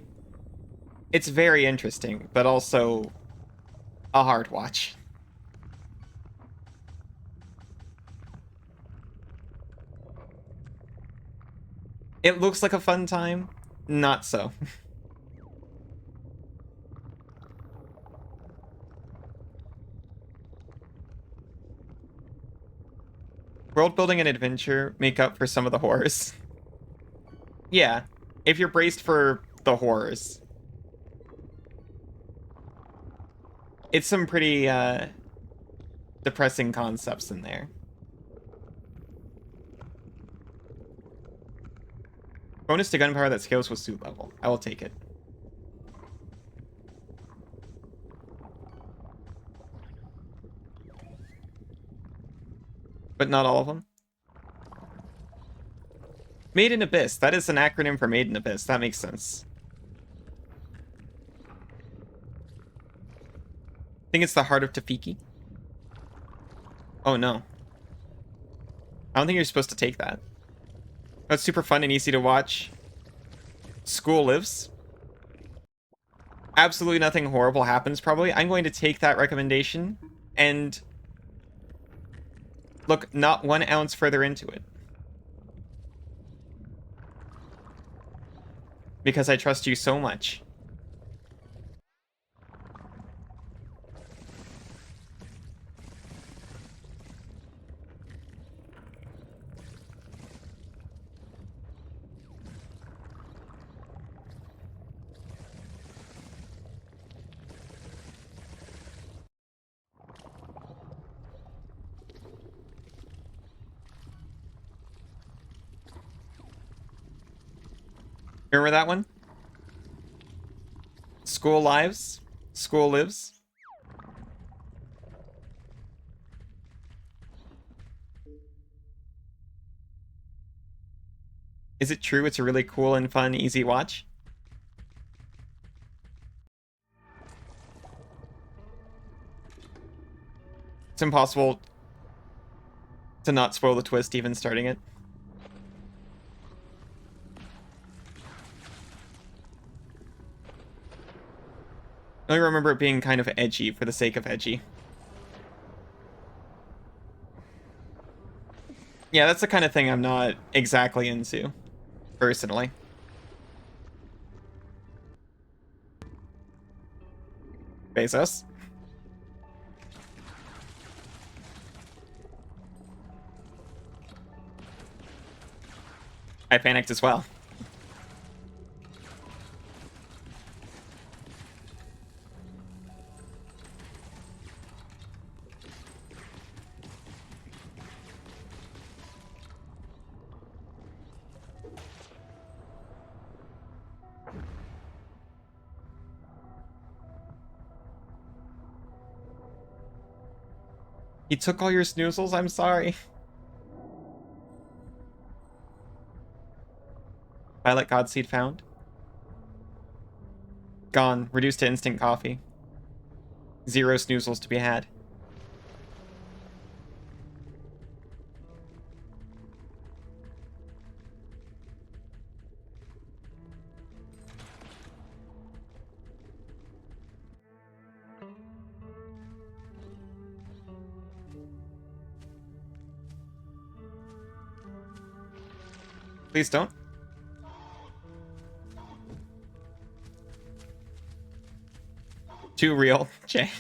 It's very interesting, but also a hard watch. It looks like a fun time. Not so. World building and adventure make up for some of the horrors. Yeah, if you're braced for the horrors. It's some pretty depressing concepts in there. Bonus to gunpowder that scales with suit level. I will take it. But not all of them. Maiden Abyss. That is an acronym for Maiden Abyss. That makes sense. I think it's the Heart of Tafiki. Oh no. I don't think you're supposed to take that. That's super fun and easy to watch. School Lives. Absolutely nothing horrible happens, probably. I'm going to take that recommendation and look not 1 ounce further into it. Because I trust you so much. Remember that one? School Lives? School Lives? Is it true it's a really cool and fun, easy watch? It's impossible to not spoil the twist even starting it. I remember it being kind of edgy for the sake of edgy. Yeah, that's the kind of thing I'm not exactly into, personally. Bezos. I panicked as well. He took all your snoozles? I'm sorry. Violet Godseed found. Gone. Reduced to instant coffee. 0 snoozles to be had. Please don't. Too real, Jay.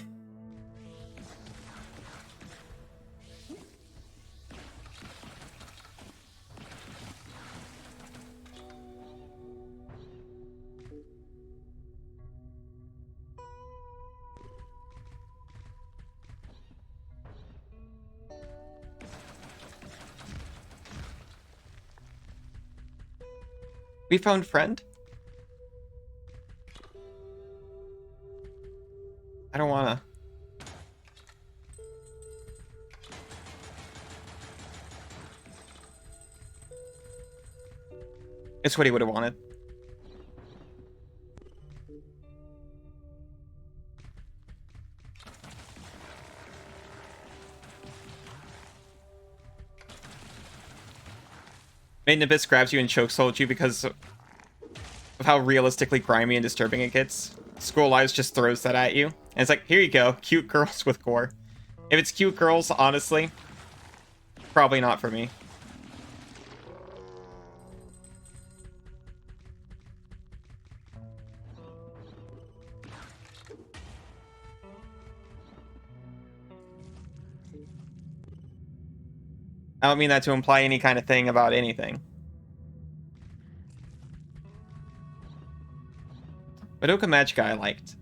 We found friend. I don't wanna. It's what he would have wanted. Maiden Abyss grabs you and chokeholds you because of how realistically grimy and disturbing it gets. School Lives just throws that at you. And it's like, here you go, cute girls with gore. If it's cute girls, honestly, probably not for me. I don't mean that to imply any kind of thing about anything. Madoka Magica I liked.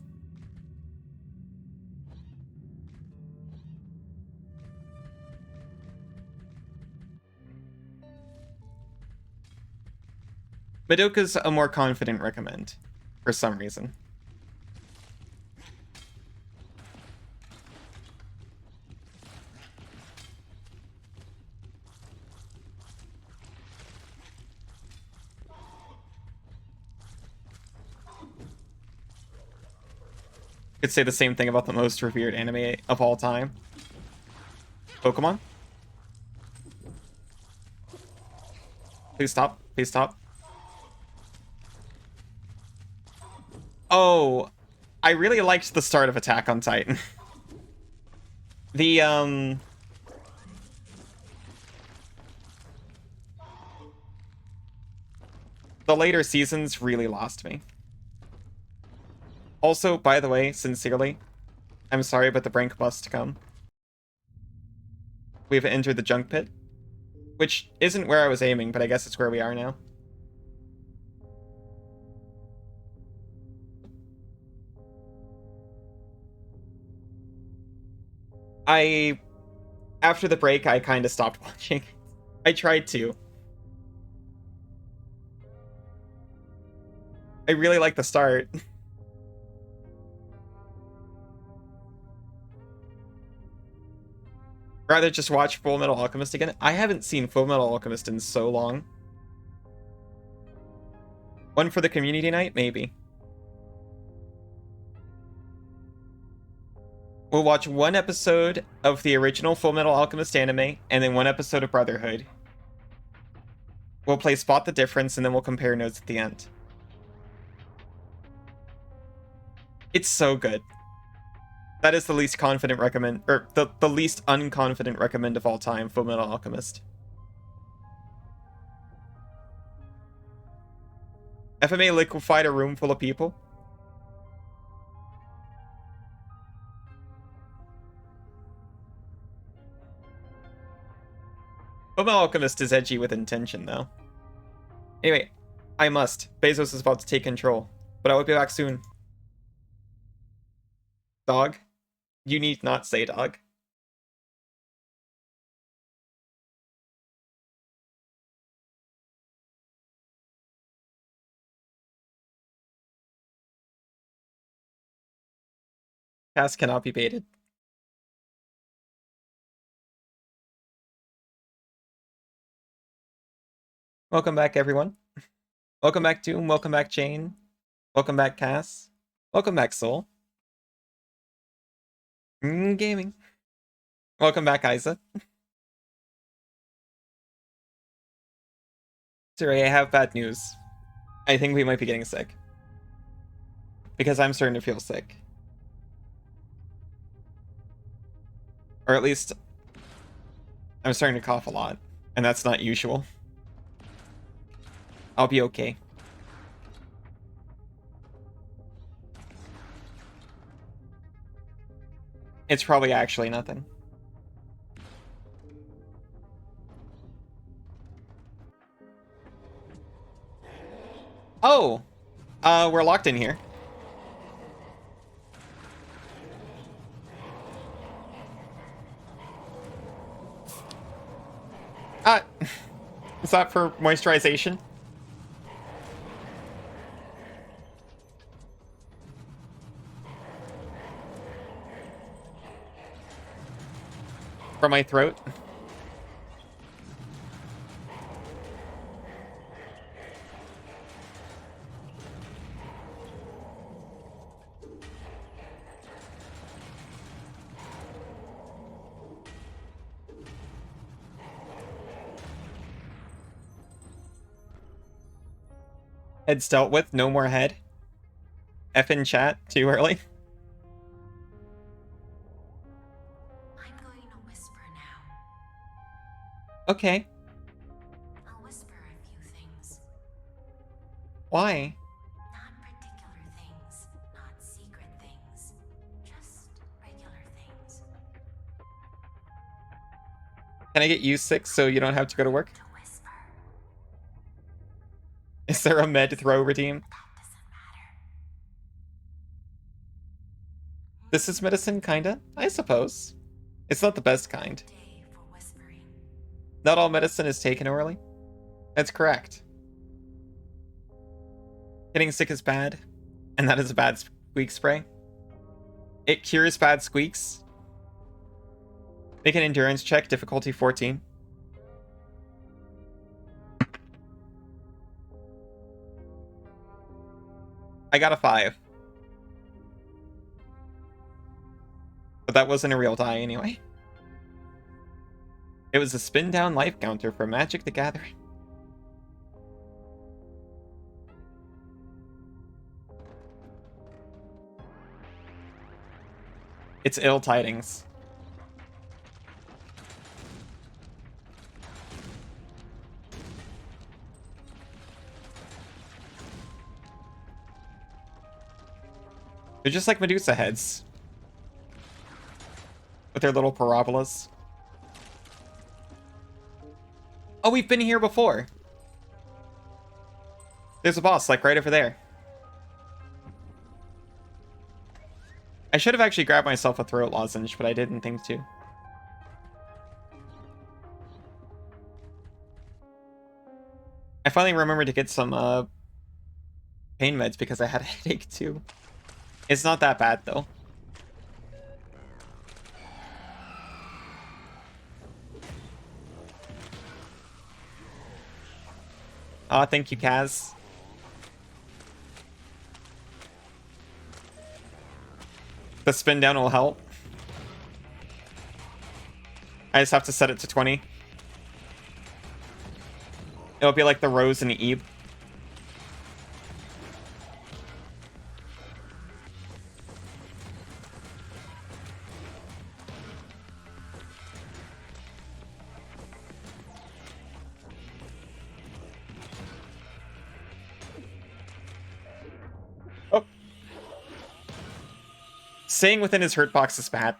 Madoka's a more confident recommend, for some reason. Could say the same thing about the most revered anime of all time. Pokemon? Please stop. Please stop. Oh, I really liked the start of Attack on Titan. The later seasons really lost me. Also, by the way, sincerely, I'm sorry, but the brink must come. We've entered the junk pit, which isn't where I was aiming, but I guess it's where we are now. After the break, I kind of stopped watching. I tried to. I really like the start. Rather just watch Full Metal Alchemist again. I haven't seen Full Metal Alchemist in so long. One for the community night? Maybe. We'll watch one episode of the original Full Metal Alchemist anime, and then one episode of Brotherhood. We'll play Spot the Difference, and then we'll compare notes at the end. It's so good. That is the least confident recommend, or the least unconfident recommend of all time, Full Metal Alchemist. FMA liquefied a room full of people. Full Metal Alchemist is edgy with intention, though. Anyway, I must. Bezos is about to take control, but I will be back soon. Dog? You need not say dog. Cass cannot be baited. Welcome back, everyone. Welcome back, Doom. Welcome back, Jane. Welcome back, Cass. Welcome back, Soul. Gaming. Welcome back, Isa. Sorry, I have bad news. I think we might be getting sick. Because I'm starting to feel sick. Or at least, I'm starting to cough a lot. And that's not usual. I'll be okay. It's probably actually nothing. Oh! We're locked in here. Is that for moisturization? For my throat? Head's dealt with, no more head. F in chat, too early. I'm going to whisper now. Okay. I'll whisper a few things. Why? Not particular things, not secret things. Just regular things. Can I get you 6 so you don't have to go to work? To whisper. Is there a med throw redeem? That doesn't matter. This is medicine, kinda? I suppose. It's not the best kind. Day for whispering. Not all medicine is taken orally. That's correct. Getting sick is bad, and that is a bad squeak spray. It cures bad squeaks. Make an endurance check, difficulty 14. I got a 5. But that wasn't a real die anyway. It was a spin down life counter for Magic the Gathering. It's ill tidings. They're just like Medusa heads. With their little parabolas. Oh, we've been here before. There's a boss, like, right over there. I should have actually grabbed myself a throat lozenge, but I didn't think to. I finally remembered to get some pain meds because I had a headache too. It's not that bad though. Aw, thank you, Kaz. The spin down will help. I just have to set it to 20. It'll be like the Rose and the Eve. Oh. Staying within his hurt box is bad.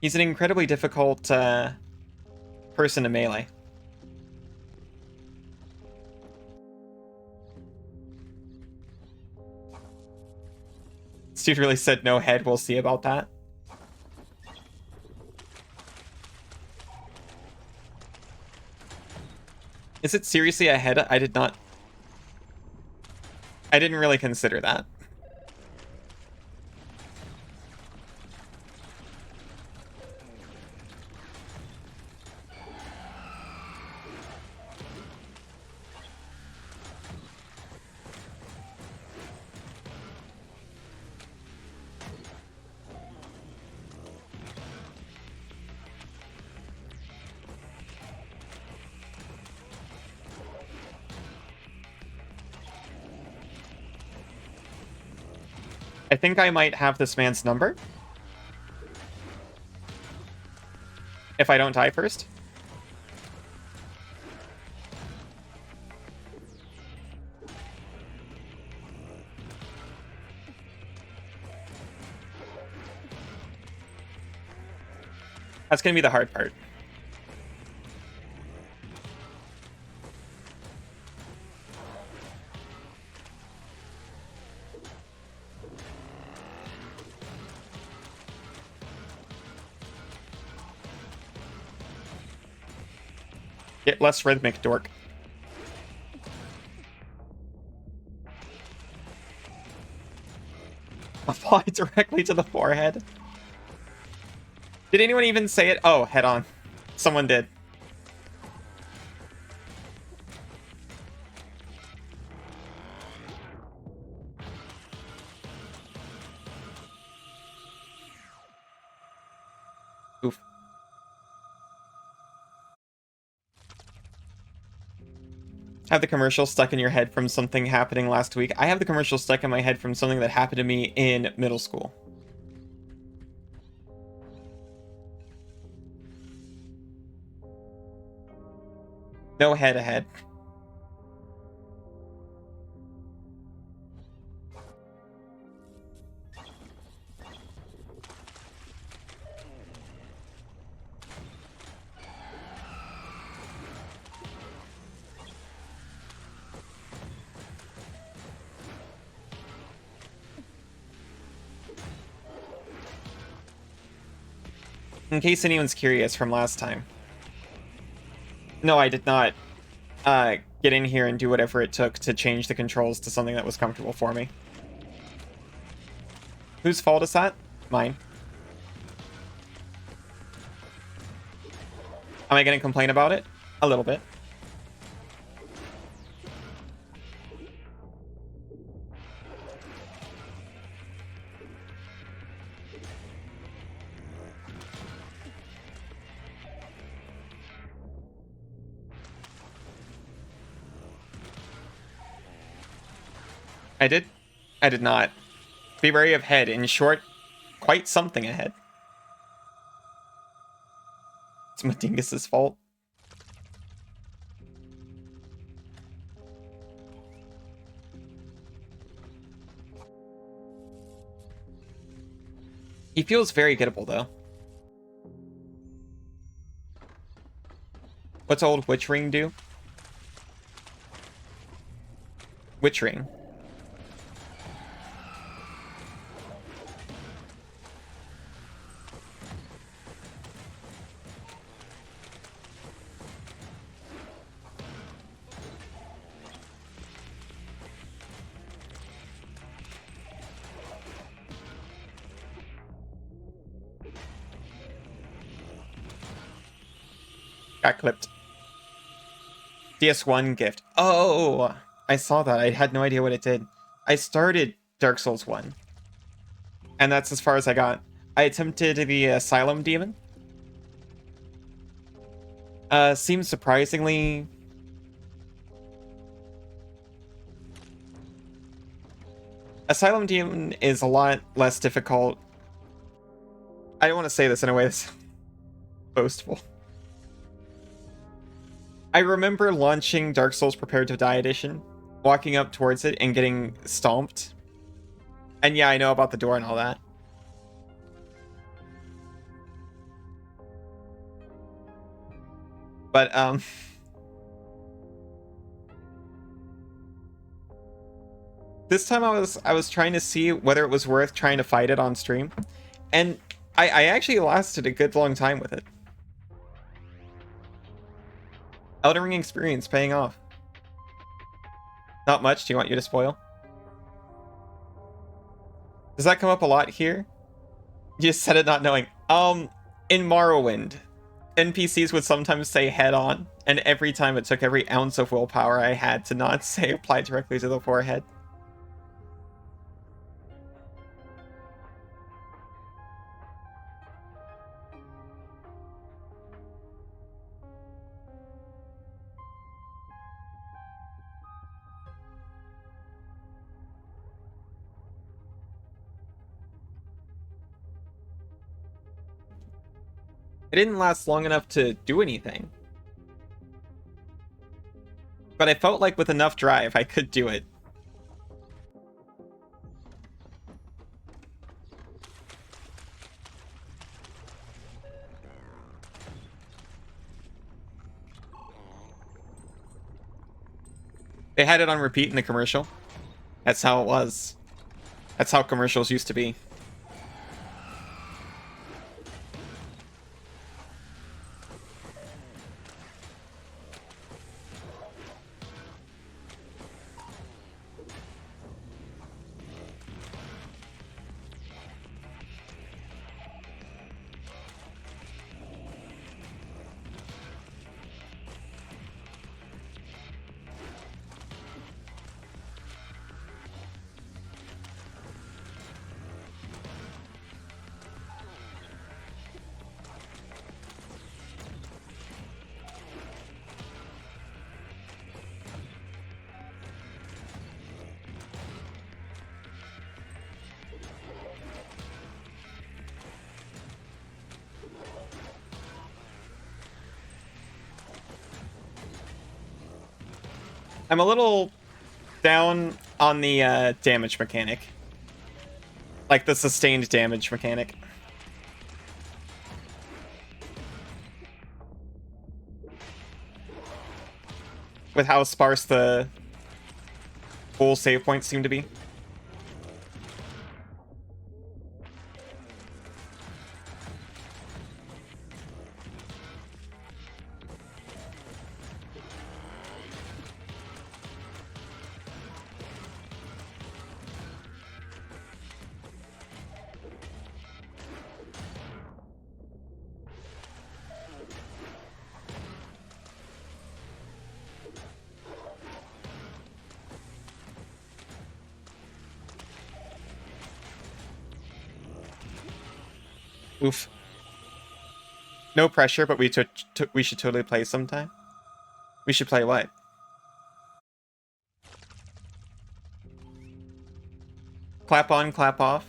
He's an incredibly difficult person to melee. This dude really said no head. We'll see about that. Is it seriously a head? I didn't really consider that. I think I might have this man's number. If I don't die first? That's gonna be the hard part. Get less rhythmic, dork. Apply directly to the forehead. Did anyone even say it? Oh, head on. Someone did. Oof. Have the commercial stuck in your head from something happening last week? I have the commercial stuck in my head from something that happened to me in middle school. No head ahead. In case anyone's curious from last time. No, I did not get in here and do whatever it took to change the controls to something that was comfortable for me. Whose fault is that? Mine. Am I going to complain about it? A little bit. I did? I did not. Be wary of head. In short, quite something ahead. It's Madingus's fault. He feels very gettable, though. What's old witch ring do? Witch ring. Got clipped. DS1 gift. Oh, I saw that. I had no idea what it did. I started Dark Souls 1. And that's as far as I got. I attempted the Asylum Demon. Seems surprisingly... Asylum Demon is a lot less difficult. I don't want to say this in a way that's boastful. I remember launching Dark Souls Prepared to Die Edition, walking up towards it and getting stomped. And yeah, I know about the door and all that. But, this time I was trying to see whether it was worth trying to fight it on stream. And I actually lasted a good long time with it. Elden Ring experience paying off. Not much. Do you want you to spoil? Does that come up a lot here? You just said it not knowing. In Morrowind, NPCs would sometimes say head on, and every time it took every ounce of willpower I had to not say apply directly to the forehead. It didn't last long enough to do anything. But I felt like with enough drive, I could do it. They had it on repeat in the commercial. That's how it was. That's how commercials used to be. I'm a little down on the damage mechanic. Like the sustained damage mechanic. With how sparse the full save points seem to be. Oof. No pressure, but we should totally play sometime. We should play what? Clap on, clap off.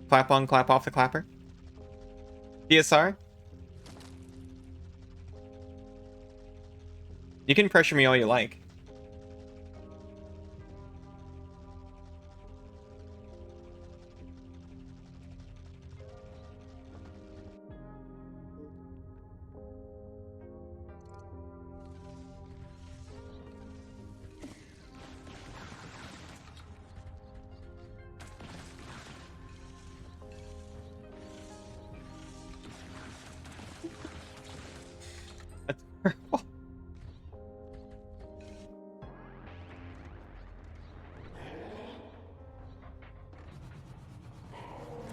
Clap on, clap off the clapper. DSR? You can pressure me all you like.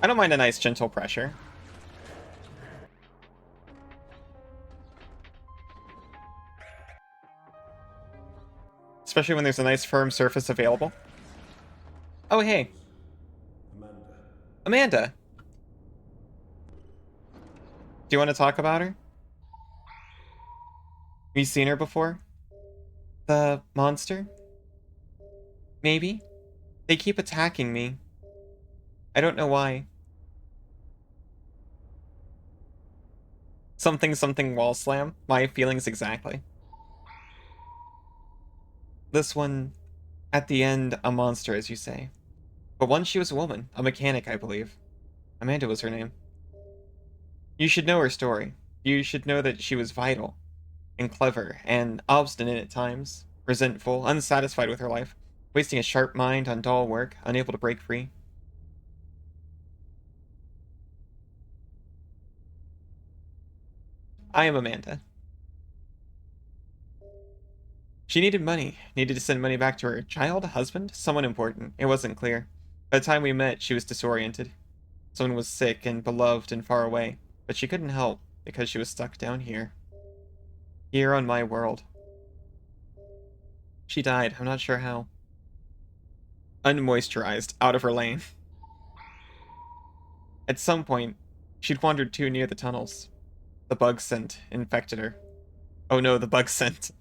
I don't mind a nice gentle pressure. Especially when there's a nice firm surface available. Oh, hey. Amanda. Do you want to talk about her? Have you seen her before? The monster? Maybe? They keep attacking me. I don't know why. Something something wall slam. My feelings exactly. This one, at the end, a monster, as you say. But once she was a woman, a mechanic, I believe. Amanda was her name. You should know her story. You should know that she was vital, and clever, and obstinate at times, resentful, unsatisfied with her life, wasting a sharp mind on dull work, unable to break free. I am Amanda. She needed money, needed to send money back to her child, husband, someone important. It wasn't clear. By the time we met, she was disoriented. Someone was sick and beloved and far away, but she couldn't help because she was stuck down here. Here on my world. She died, I'm not sure how. Unmoisturized, out of her lane. At some point, she'd wandered too near the tunnels. The bug scent infected her. Oh no, the bug scent.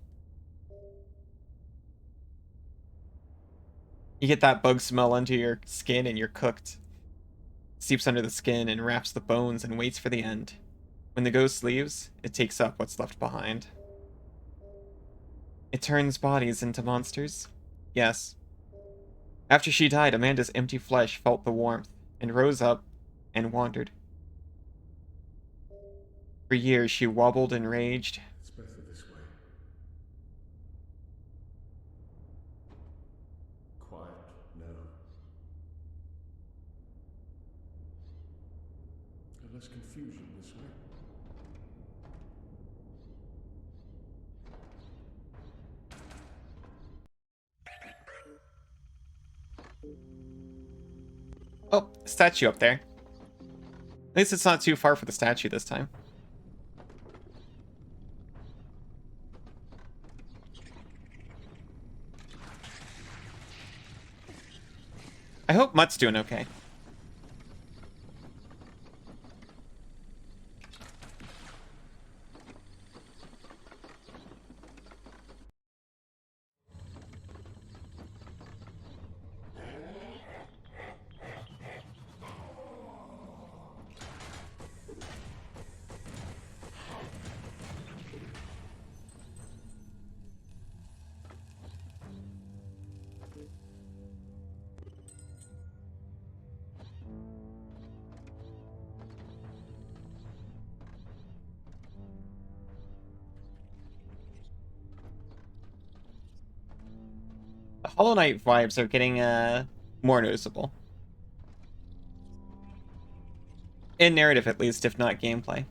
You get that bug smell under your skin and you're cooked. Seeps under the skin and wraps the bones and waits for the end. When the ghost leaves, it takes up what's left behind. It turns bodies into monsters? Yes. After she died, Amanda's empty flesh felt the warmth and rose up and wandered. For years, she wobbled and raged. It's better this way. Quiet now. And less confusion this way. Oh, statue up there. At least it's not too far for the statue this time. I hope Mutt's doing okay. The Hollow Knight vibes are getting more noticeable. In narrative, at least, if not gameplay.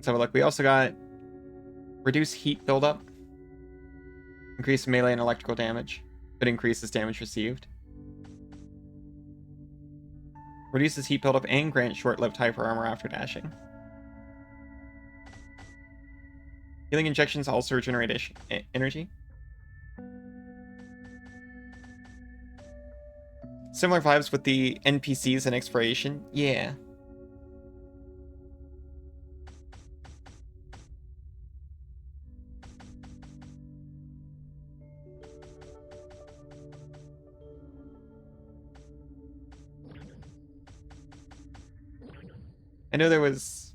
So look, we also got reduce heat buildup, increase melee and electrical damage, but increases damage received. Reduces heat buildup and grants short-lived hyper armor after dashing. Healing injections also regenerate energy. Similar vibes with the NPCs and exploration. Yeah. I know there was...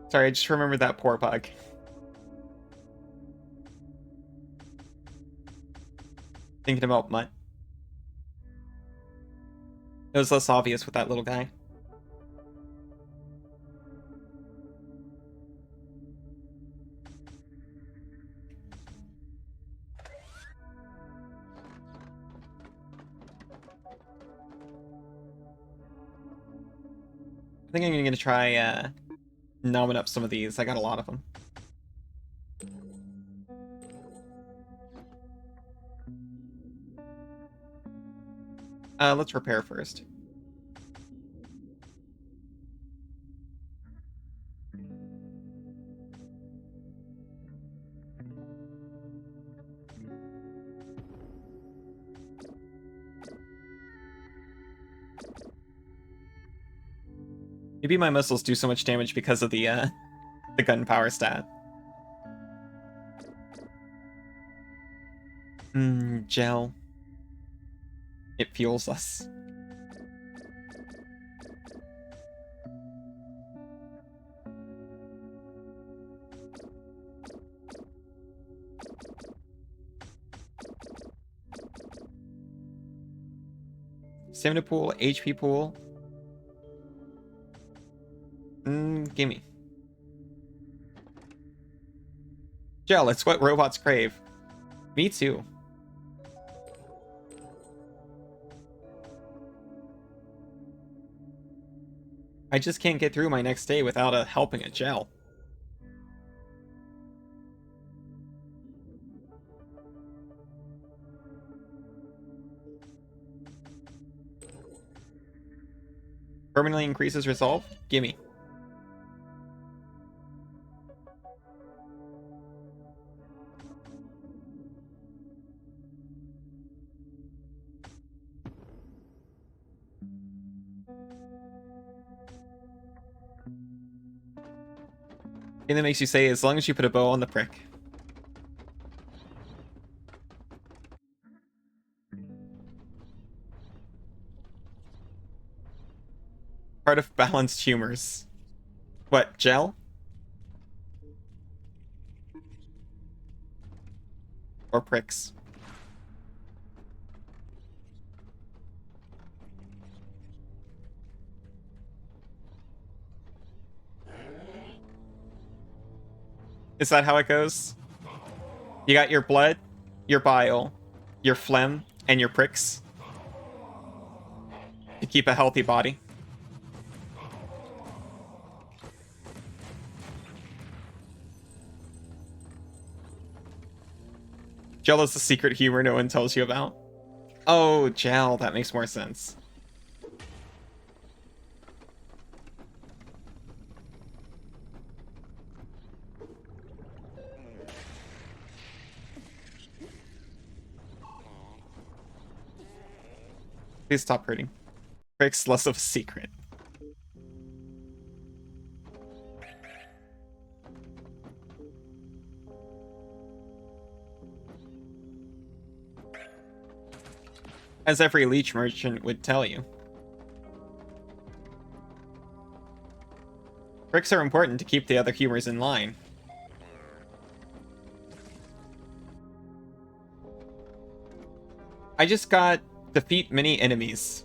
Sorry, I just remembered that poor bug. Thinking about Mutt. It was less obvious with that little guy. I think I'm going to try nomming up some of these. I got a lot of them. Let's repair first. Maybe my missiles do so much damage because of the gunpowder stat. Gel. It fuels us. Stamina pool, HP pool. Gimme. Gel, it's what robots crave. Me too. I just can't get through my next day without helping a gel. Permanently increases resolve? Gimme. Thing that makes you say, as long as you put a bow on the prick. Part of balanced humors. What, gel? Or pricks? Is that how it goes? You got your blood, your bile, your phlegm, and your pricks to keep a healthy body. Gel is the secret humor no one tells you about. Oh, gel, that makes more sense. Please stop hurting. Prick's less of a secret. As every leech merchant would tell you. Pricks are important to keep the other humors in line. I just got defeat many enemies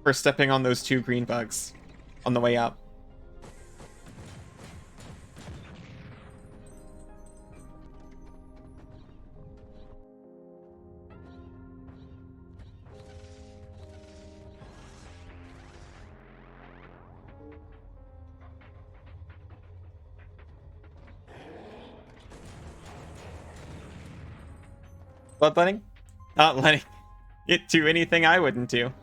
for stepping on those 2 green bugs on the way up. Bloodletting? Not letting it do anything I wouldn't do.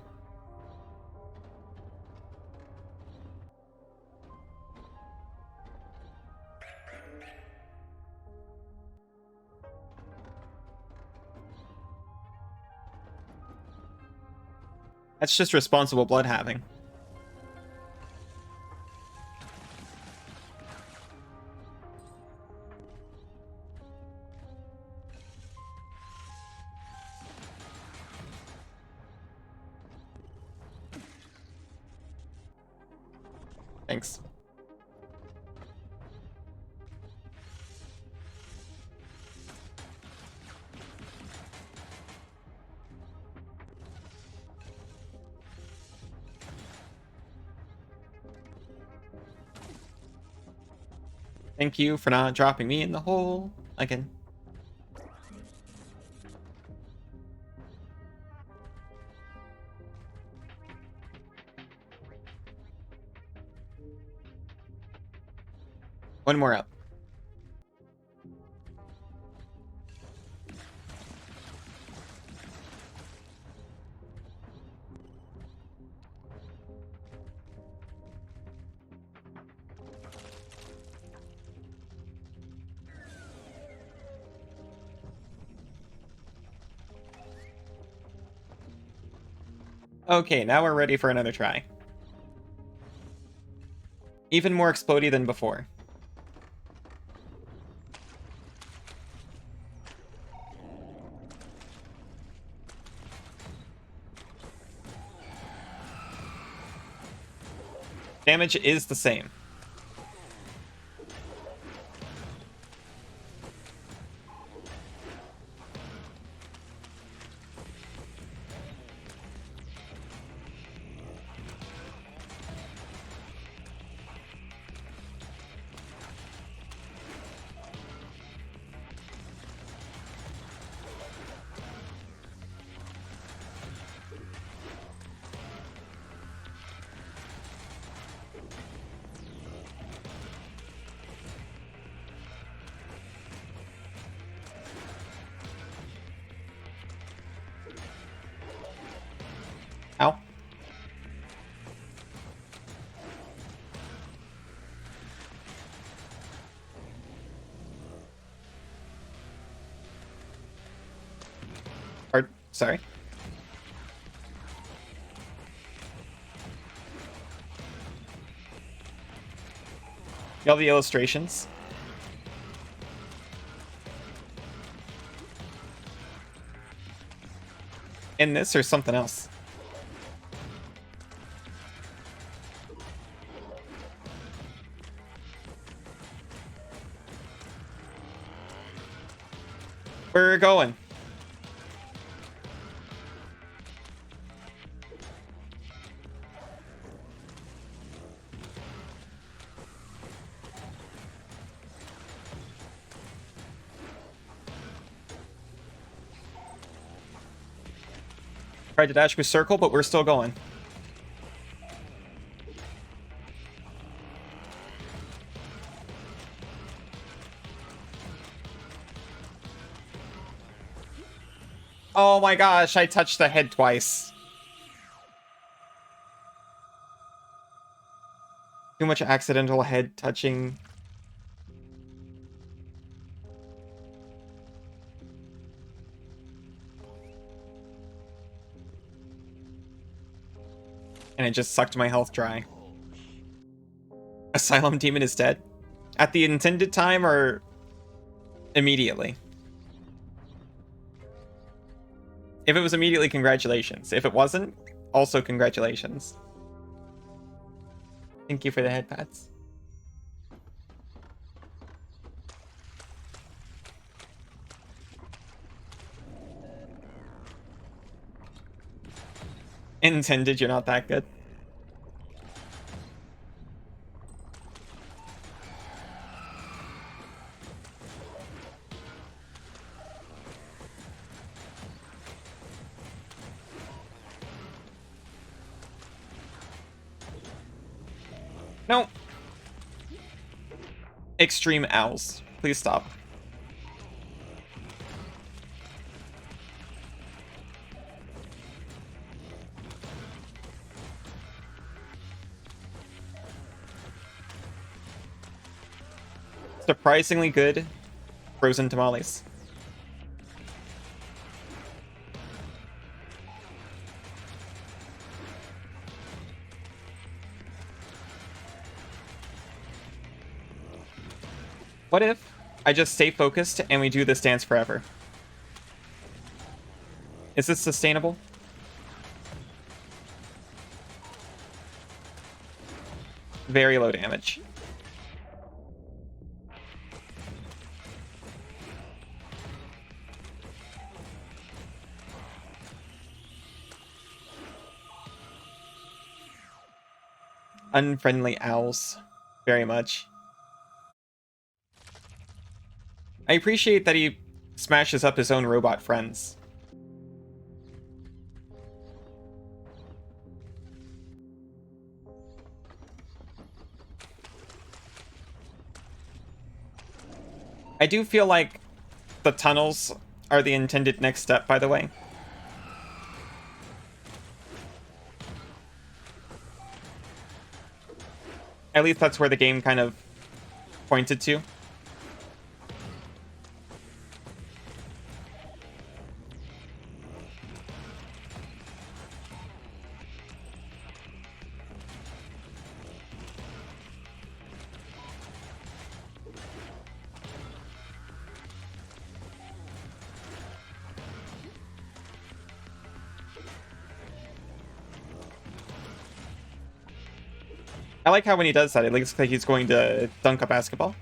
That's just responsible blood having. Thanks. Thank you for not dropping me in the hole again. One more up. Okay, now we're ready for another try. Even more explodey than before. Damage is the same. Ow. Or, sorry. You all the illustrations. In this or something else? Where are we going? Tried to dash through circle, but we're still going. Oh my gosh, I touched the head twice. Too much accidental head touching. And it just sucked my health dry. Asylum Demon is dead? At the intended time or immediately? If it was immediately, congratulations. If it wasn't, also congratulations. Thank you for the head pats. Intended, you're not that good. No. Extreme owls. Please stop. Surprisingly good frozen tamales. What if I just stay focused and we do this dance forever? Is this sustainable? Very low damage. Unfriendly owls. Very much. I appreciate that he smashes up his own robot friends. I do feel like the tunnels are the intended next step, by the way. At least that's where the game kind of pointed to. I like how when he does that, it looks like he's going to dunk a basketball.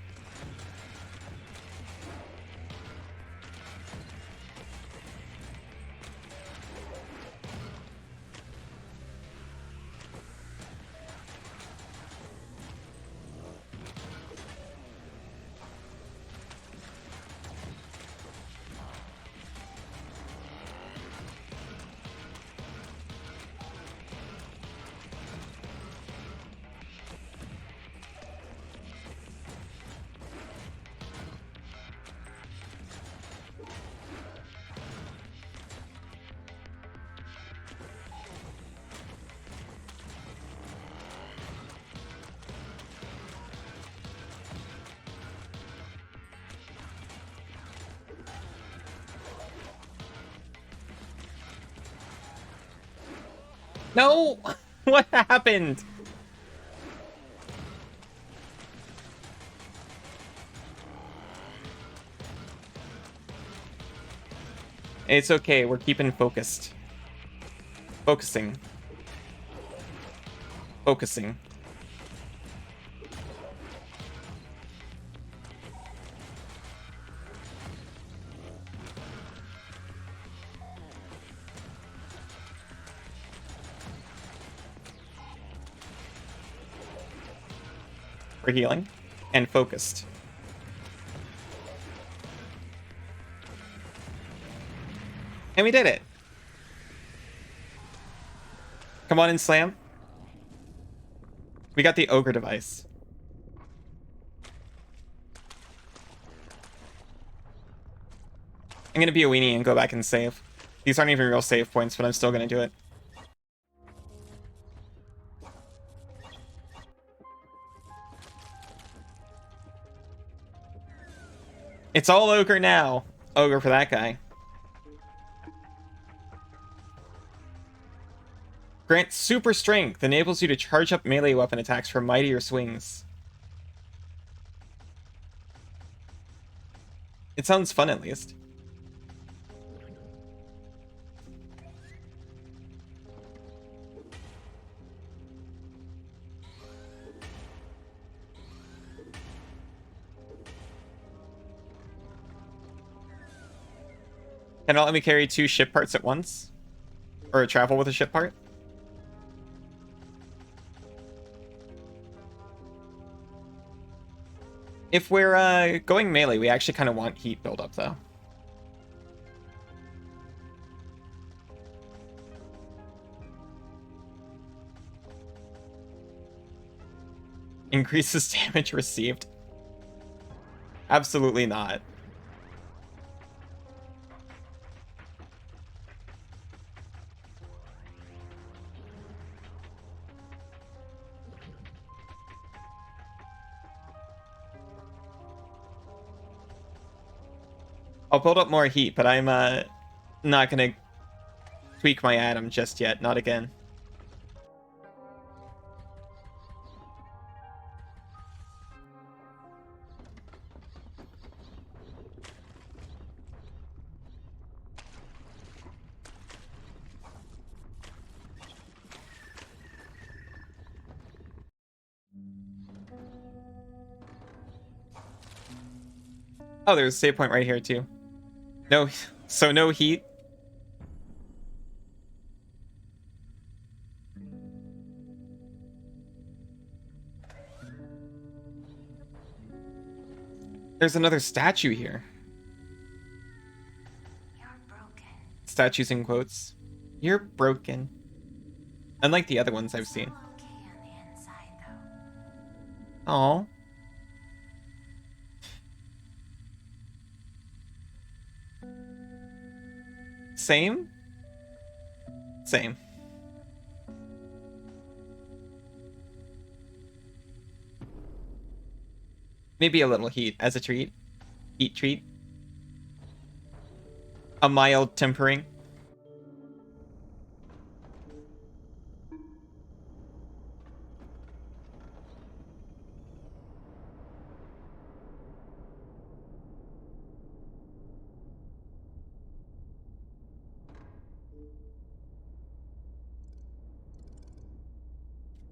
No! What happened? It's okay, we're keeping focused. Focusing. Focusing. We're healing and focused. And we did it. Come on and slam. We got the ogre device. I'm gonna be a weenie and go back and save. These aren't even real save points, but I'm still gonna do it. It's all ogre now. Ogre for that guy. Grants super strength, enables you to charge up melee weapon attacks for mightier swings. It sounds fun at least. Can it let me carry 2 ship parts at once? Or travel with a ship part? If we're going melee, we actually kind of want heat buildup, though. Increases damage received? Absolutely not. I'll build up more heat, but I'm not gonna tweak my atom just yet. Not again. Oh, there's a save point right here too. No, so no heat. There's another statue here. You're broken. Statues in quotes. You're broken. Unlike the other ones I've seen. Okay on the inside, though. Aw. Same? Same. Maybe a little heat as a treat. Heat treat. A mild tempering.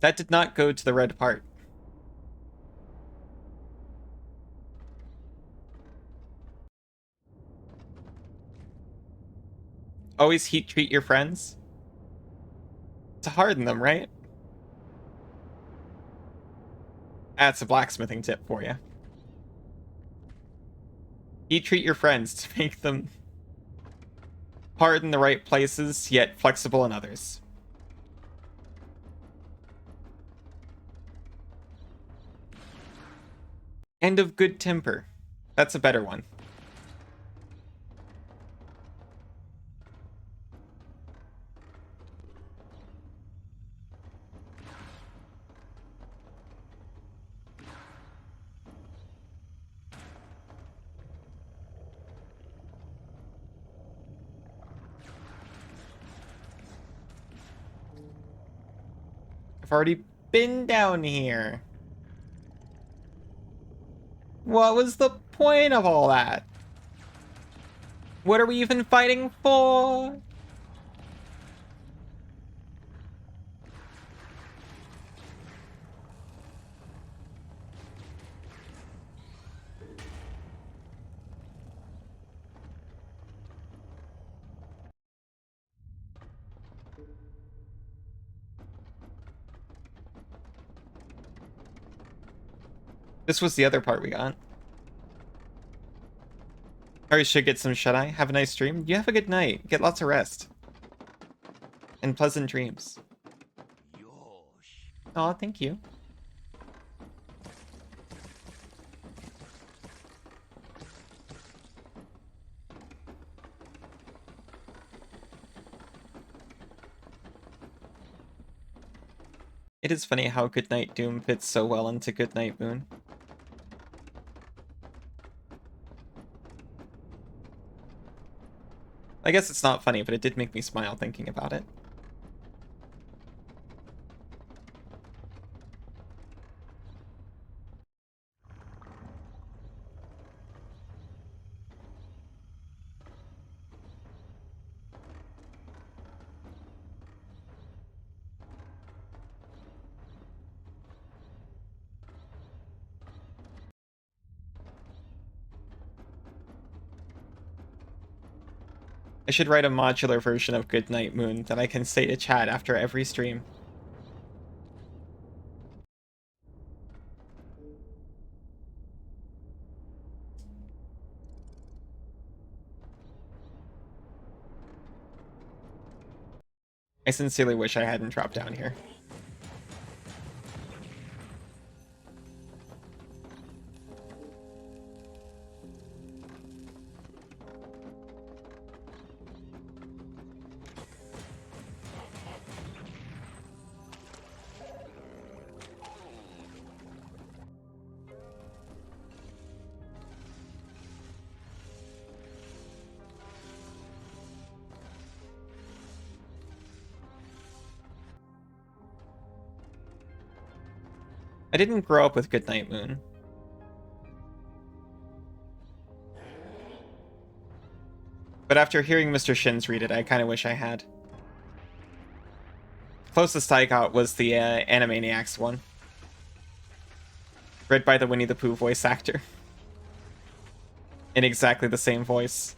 That did not go to the red part. Always heat treat your friends. To harden them, right? That's a blacksmithing tip for you. Heat treat your friends to make them hard in the right places, yet flexible in others. And of good temper. That's a better one. I've already been down here. What was the point of all that? What are we even fighting for? This was the other part we got. Probably should get some shut-eye. Have a nice stream. You have a good night. Get lots of rest. And pleasant dreams. Aw, thank you. It is funny how Goodnight Doom fits so well into Goodnight Moon. I guess it's not funny, but it did make me smile thinking about it. I should write a modular version of Goodnight Moon that I can say to chat after every stream. I sincerely wish I hadn't dropped down here. I didn't grow up with Goodnight Moon. But after hearing Mr. Shins read it, I kind of wish I had. Closest I got was the Animaniacs one. Read by the Winnie the Pooh voice actor. In exactly the same voice.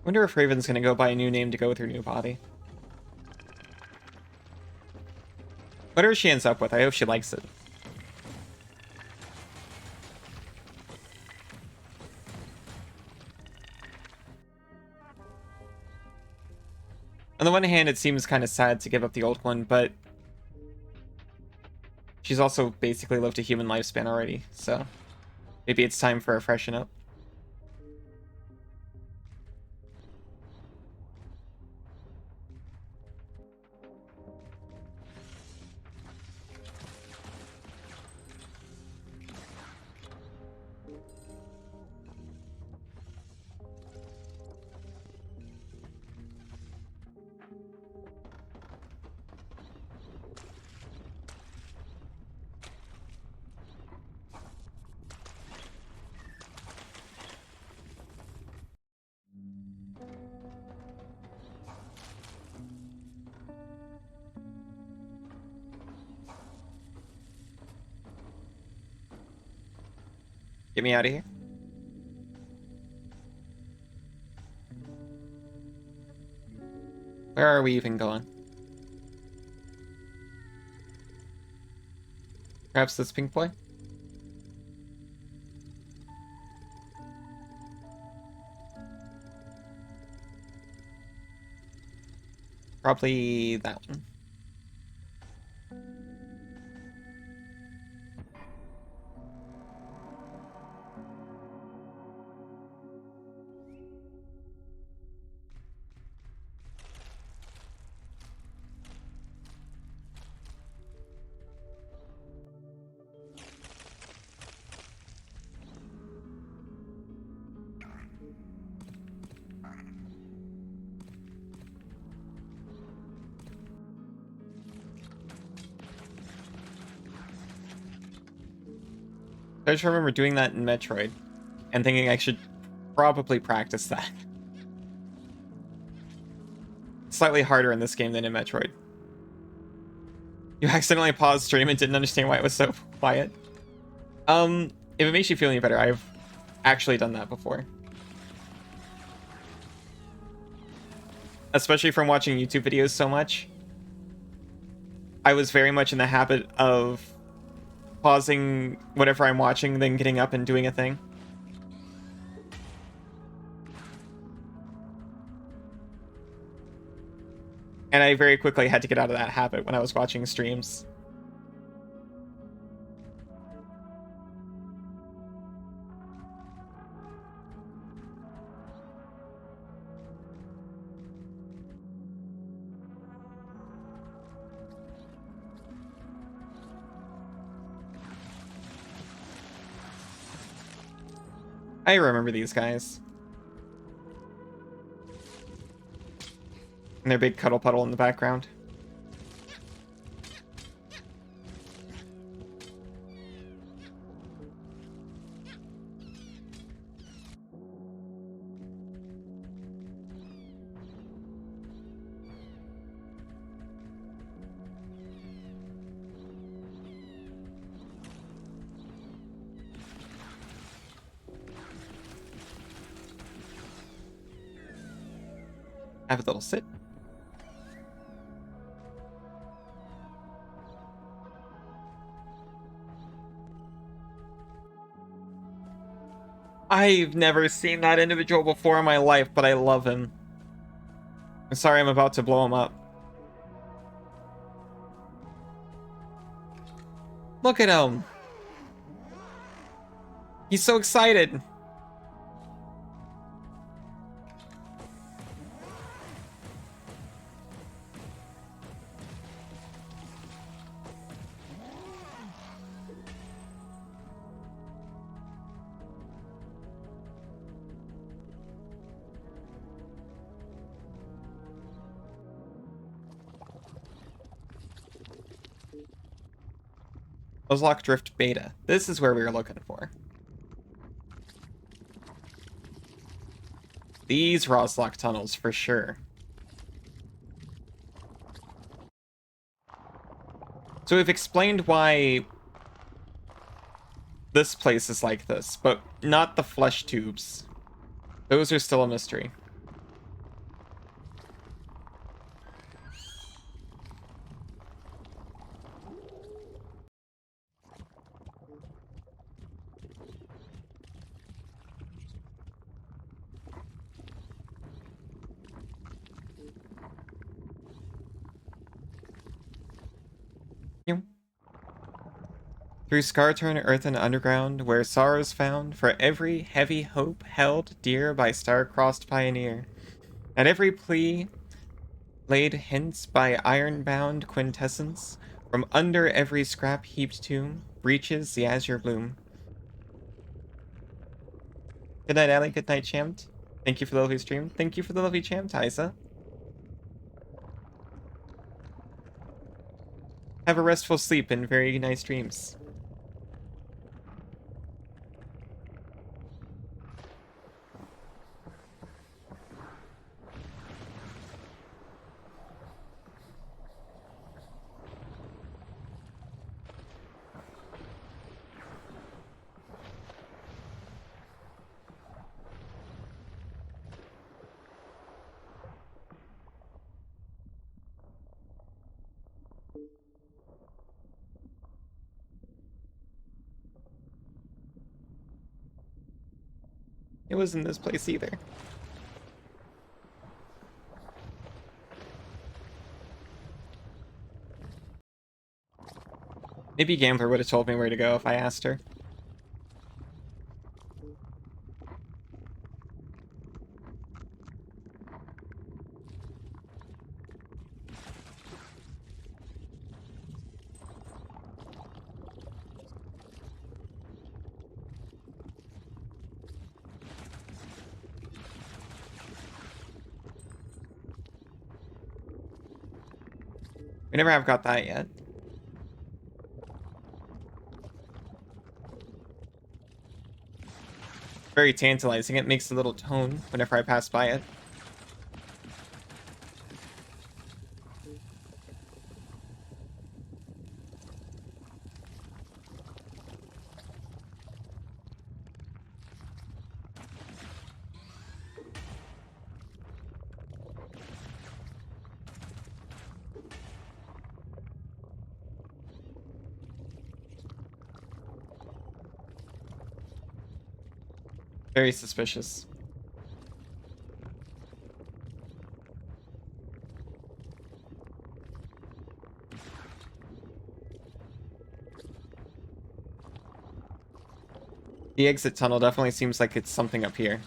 Wonder if Raven's gonna go buy a new name to go with her new body. Whatever she ends up with, I hope she likes it. On the one hand, it seems kind of sad to give up the old one, but she's also basically lived a human lifespan already, so maybe it's time for a freshen up. Get me out of here. Where are we even going? Perhaps this pink boy? Probably that one. I just remember doing that in Metroid and thinking I should probably practice that. Slightly harder in this game than in Metroid. You accidentally paused stream and didn't understand why it was so quiet. If it makes you feel any better, I've actually done that before. Especially from watching YouTube videos so much. I was very much in the habit of pausing whatever I'm watching, then getting up and doing a thing. And I very quickly had to get out of that habit when I was watching streams. I remember these guys. And their big cuddle puddle in the background. Have a little sit. I've never seen that individual before in my life, but I love him. I'm sorry I'm about to blow him up. Look at him. He's so excited. Ozlock Drift Beta. This is where we were looking for. These Roslock tunnels, for sure. So we've explained why this place is like this, but not the flesh tubes. Those are still a mystery. Through Scarturn, earth and underground, where sorrow's found, for every heavy hope held dear by star-crossed pioneer, and every plea laid hence by iron-bound quintessence, from under every scrap-heaped tomb, breaches the azure bloom. Good night, Allie. Good night, Champed. Thank you for the lovely stream. Thank you for the lovely Champed, Isa. Have a restful sleep and very nice dreams. It wasn't this place either. Maybe Gambler would have told me where to go if I asked her. We never have got that yet. Very tantalizing. It makes a little tone whenever I pass by it. Very suspicious. The exit tunnel definitely seems like it's something up here.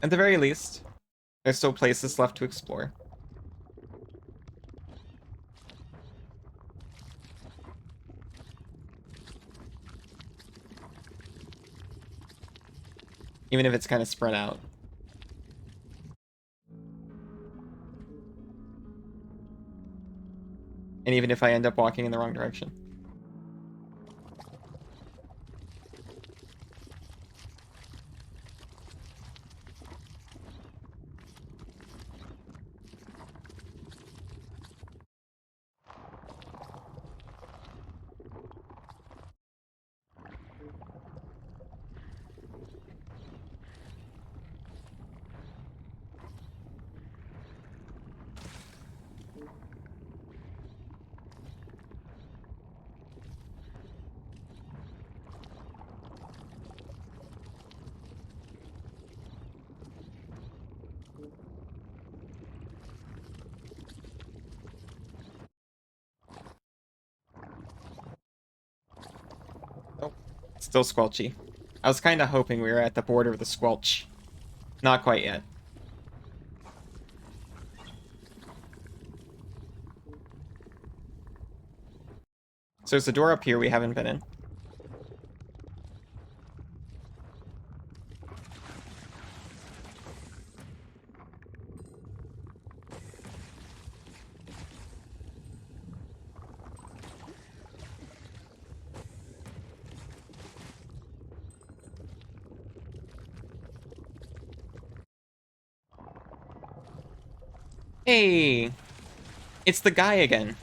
At the very least, there's still places left to explore. Even if it's kind of spread out. And even if I end up walking in the wrong direction. Still squelchy. I was kind of hoping we were at the border of the squelch. Not quite yet. So there's a door up here we haven't been in. Hey! It's the guy again.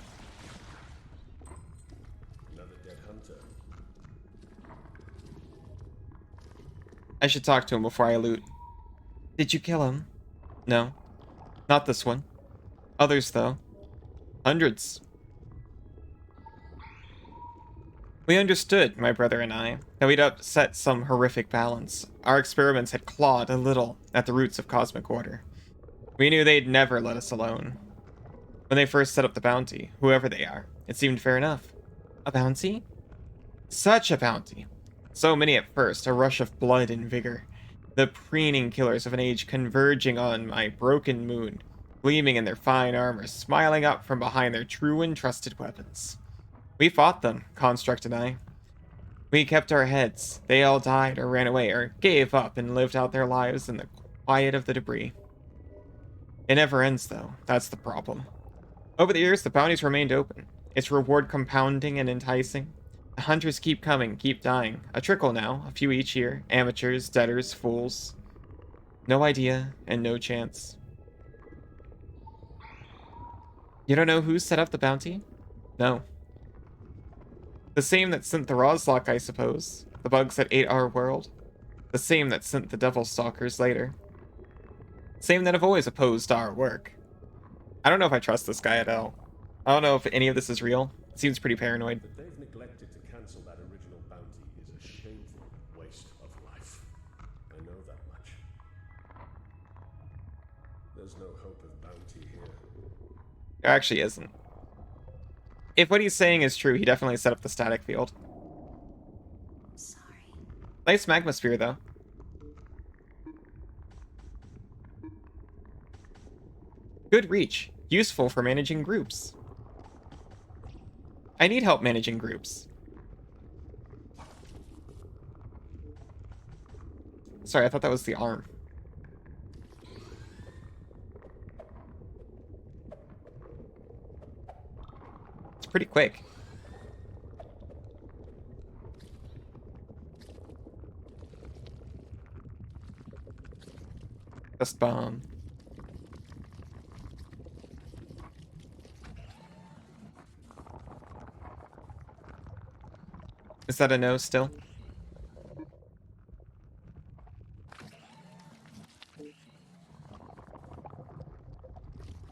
Another dead hunter. I should talk to him before I loot. Did you kill him? No. Not this one. Others, though. Hundreds. We understood, my brother and I, that we'd upset some horrific balance. Our experiments had clawed a little at the roots of cosmic order. We knew they'd never let us alone. When they first set up the bounty, whoever they are, it seemed fair enough. A bounty? Such a bounty. So many at first, a rush of blood and vigor. The preening killers of an age converging on my broken moon, gleaming in their fine armor, smiling up from behind their true and trusted weapons. We fought them, Construct and I. We kept our heads. They all died or ran away or gave up and lived out their lives in the quiet of the debris. It never ends, though. That's the problem. Over the years, the bounties remained open, its reward compounding and enticing. The hunters keep coming, keep dying. A trickle now, a few each year. Amateurs, debtors, fools. No idea, and no chance. You don't know who set up the bounty? No. The same that sent the Rozlok, I suppose. The bugs that ate our world. The same that sent the devil stalkers later. Same that have always opposed our work. I don't know if I trust this guy at all. I don't know if any of this is real. Seems pretty paranoid. That they've neglected to cancel that original bounty is a shameful waste of life. I know that much. There's no hope of bounty here. There actually isn't. If what he's saying is true, he definitely set up the static field. Sorry. Nice magma sphere, though. Good reach. Useful for managing groups. I need help managing groups. Sorry, I thought that was the arm. It's pretty quick. Dust bomb. Is that a no still?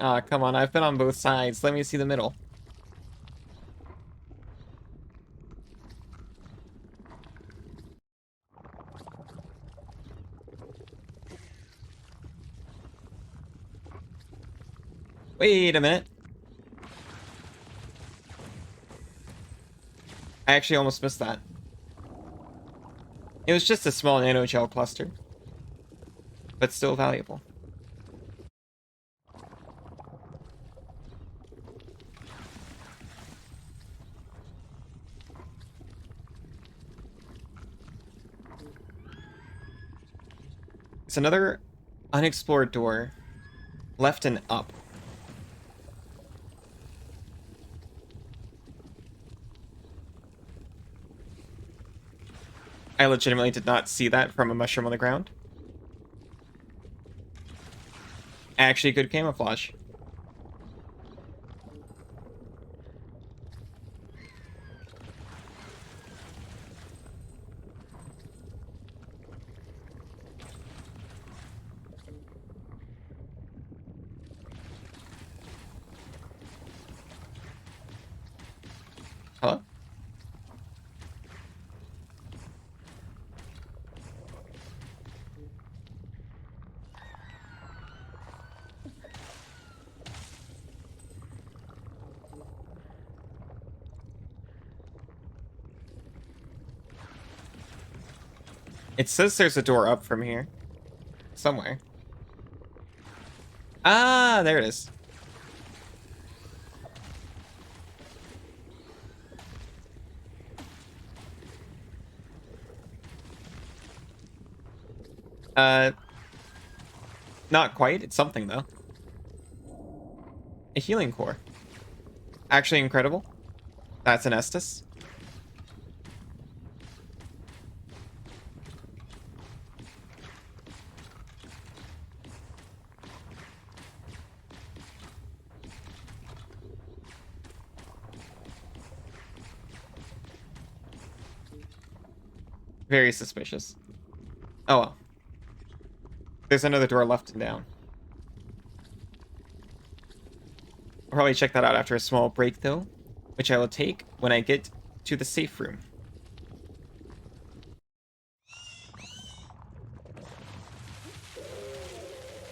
Ah, come on, I've been on both sides. Let me see the middle. Wait a minute. I actually almost missed that. It was just a small nanogel cluster, but still valuable. It's another unexplored door, left and up. I legitimately did not see that from a mushroom on the ground. Actually, good camouflage. Hello? It says there's a door up from here. Somewhere. Ah, there it is. Not quite. It's something, though. A healing core. Actually incredible. That's an Estus. Very suspicious. Oh well. There's another door left and down. I'll probably check that out after a small break, though, which I will take when I get to the safe room.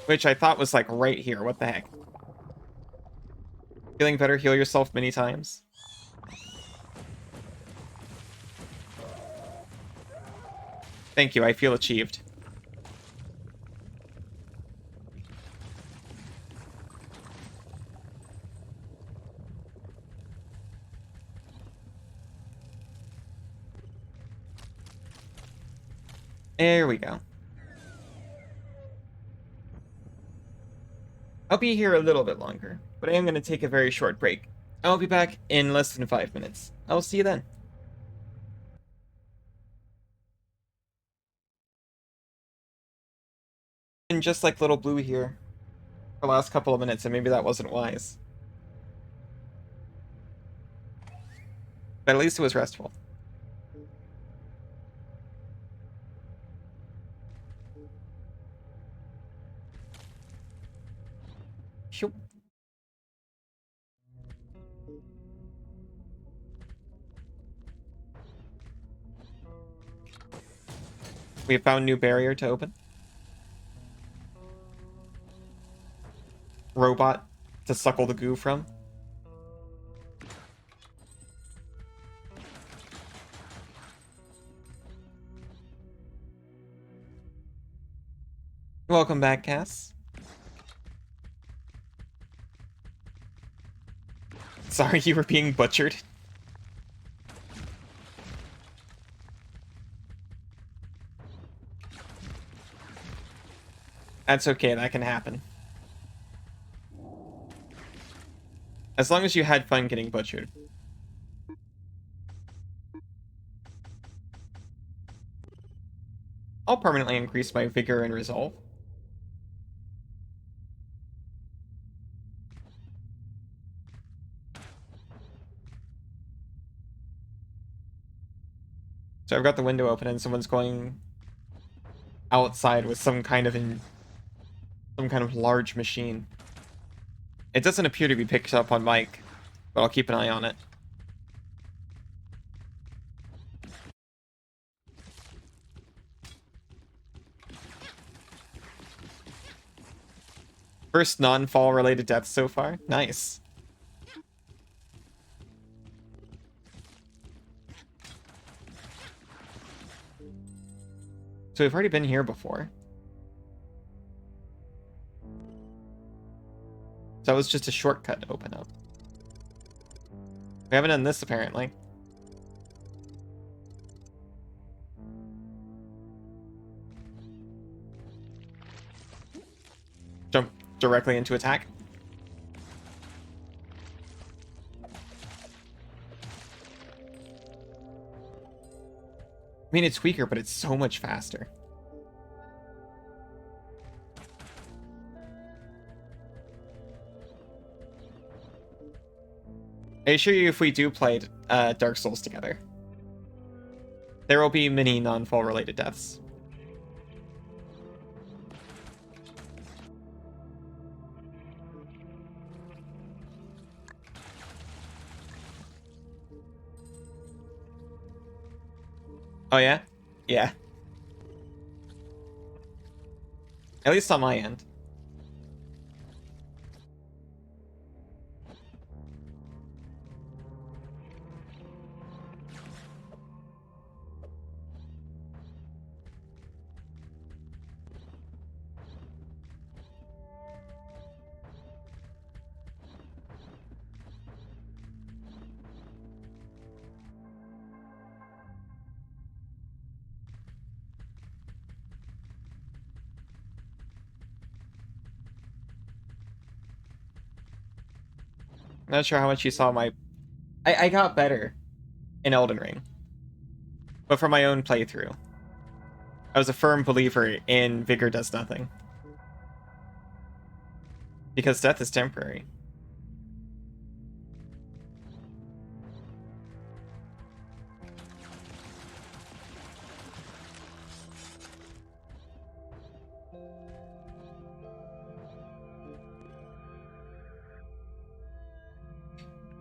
Which I thought was, like, right here. What the heck? Feeling better? Heal yourself many times. Thank you, I feel achieved. There we go. I'll be here a little bit longer, but I am going to take a very short break. I'll be back in less than 5 minutes. I'll see you then. And just like little blue here for the last couple of minutes, and maybe that wasn't wise. But at least it was restful. Shoop. We have found new barrier to open. Robot to suckle the goo from. Welcome back, Cass. Sorry you were being butchered. That's okay, that can happen. As long as you had fun getting butchered. I'll permanently increase my vigor and resolve. So I've got the window open and someone's going outside with some kind of large machine. It doesn't appear to be picked up on mic, but I'll keep an eye on it. First non-fall related death so far. Nice. So we've already been here before. So that was just a shortcut to open up. We haven't done this apparently. Jump directly into attack. I mean, it's weaker, but it's so much faster. I assure you, if we do play Dark Souls together, there will be many non-fall related deaths. Oh yeah? Yeah. At least on my end. Not sure how much you saw my... I got better in Elden Ring. But for my own playthrough, I was a firm believer in Vigor does nothing. Because death is temporary.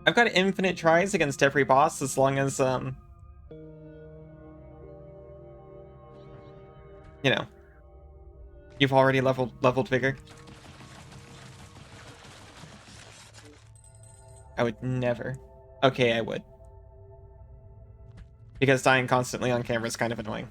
I've got infinite tries against every boss as long as, you know, you've already leveled Vigor. I would never. Okay, I would. Because dying constantly on camera is kind of annoying.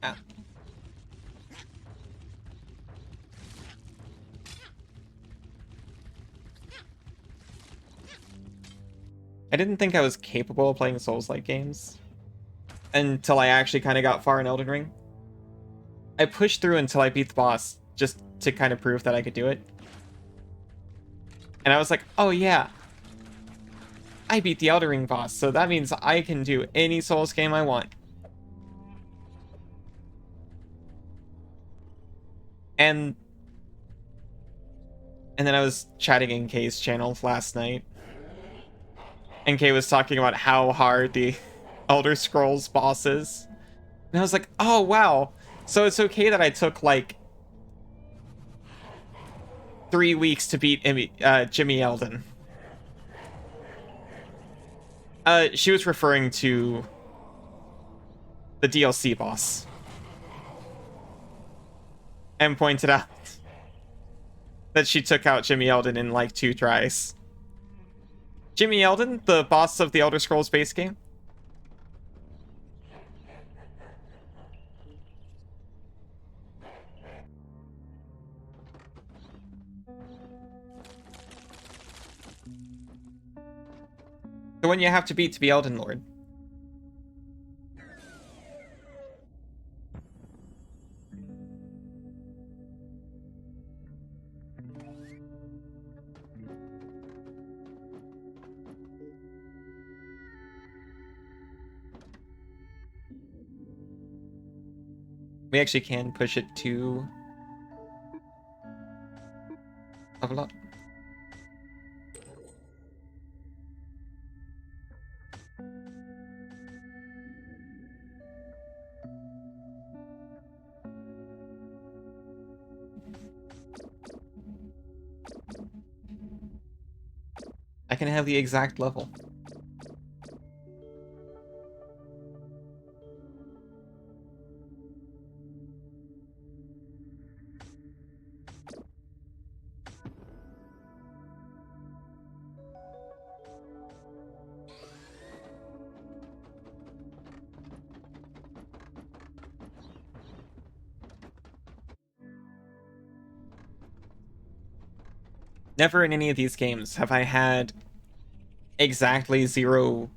Ah. I didn't think I was capable of playing Souls-like games until I actually kind of got far in Elden Ring. I pushed through until I beat the boss just to kind of prove that I could do it. And I was like, oh yeah. I beat the Elden Ring boss, so that means I can do any Souls game I want. And then I was chatting in Kay's channel last night. And Kay was talking about how hard the Elder Scrolls boss is. And I was like, oh, wow. So it's okay that I took, like, 3 weeks to beat Jimmy Elden. She was referring to the DLC boss. And pointed out that she took out Jimmy Elden in, like, 2 tries. Jimmy Elden, the boss of the Elder Scrolls base game? The one you have to beat to be Elden Lord. We actually can push it to level up. I can have the exact level. Never in any of these games have I had exactly 0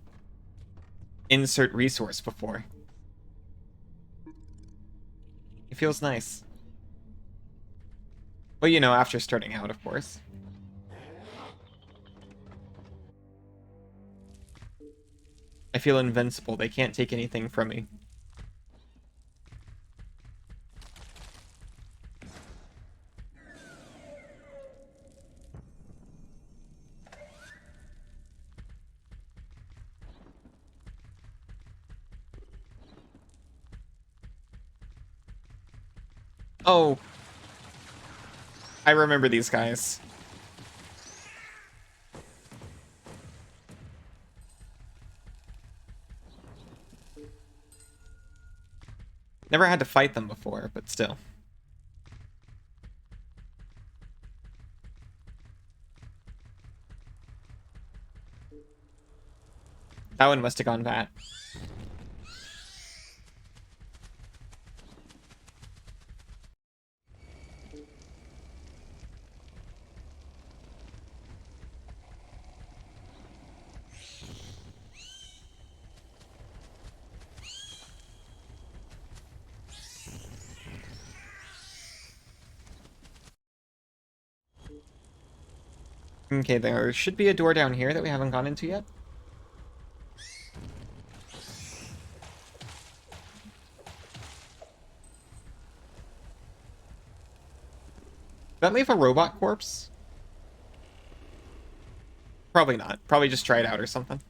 insert resource before. It feels nice. Well, you know, after starting out, of course. I feel invincible. They can't take anything from me. Oh. I remember these guys. Never had to fight them before, but still. That one must have gone bad. Okay, there should be a door down here that we haven't gone into yet. Did that leave a robot corpse? Probably not. Probably just try it out or something.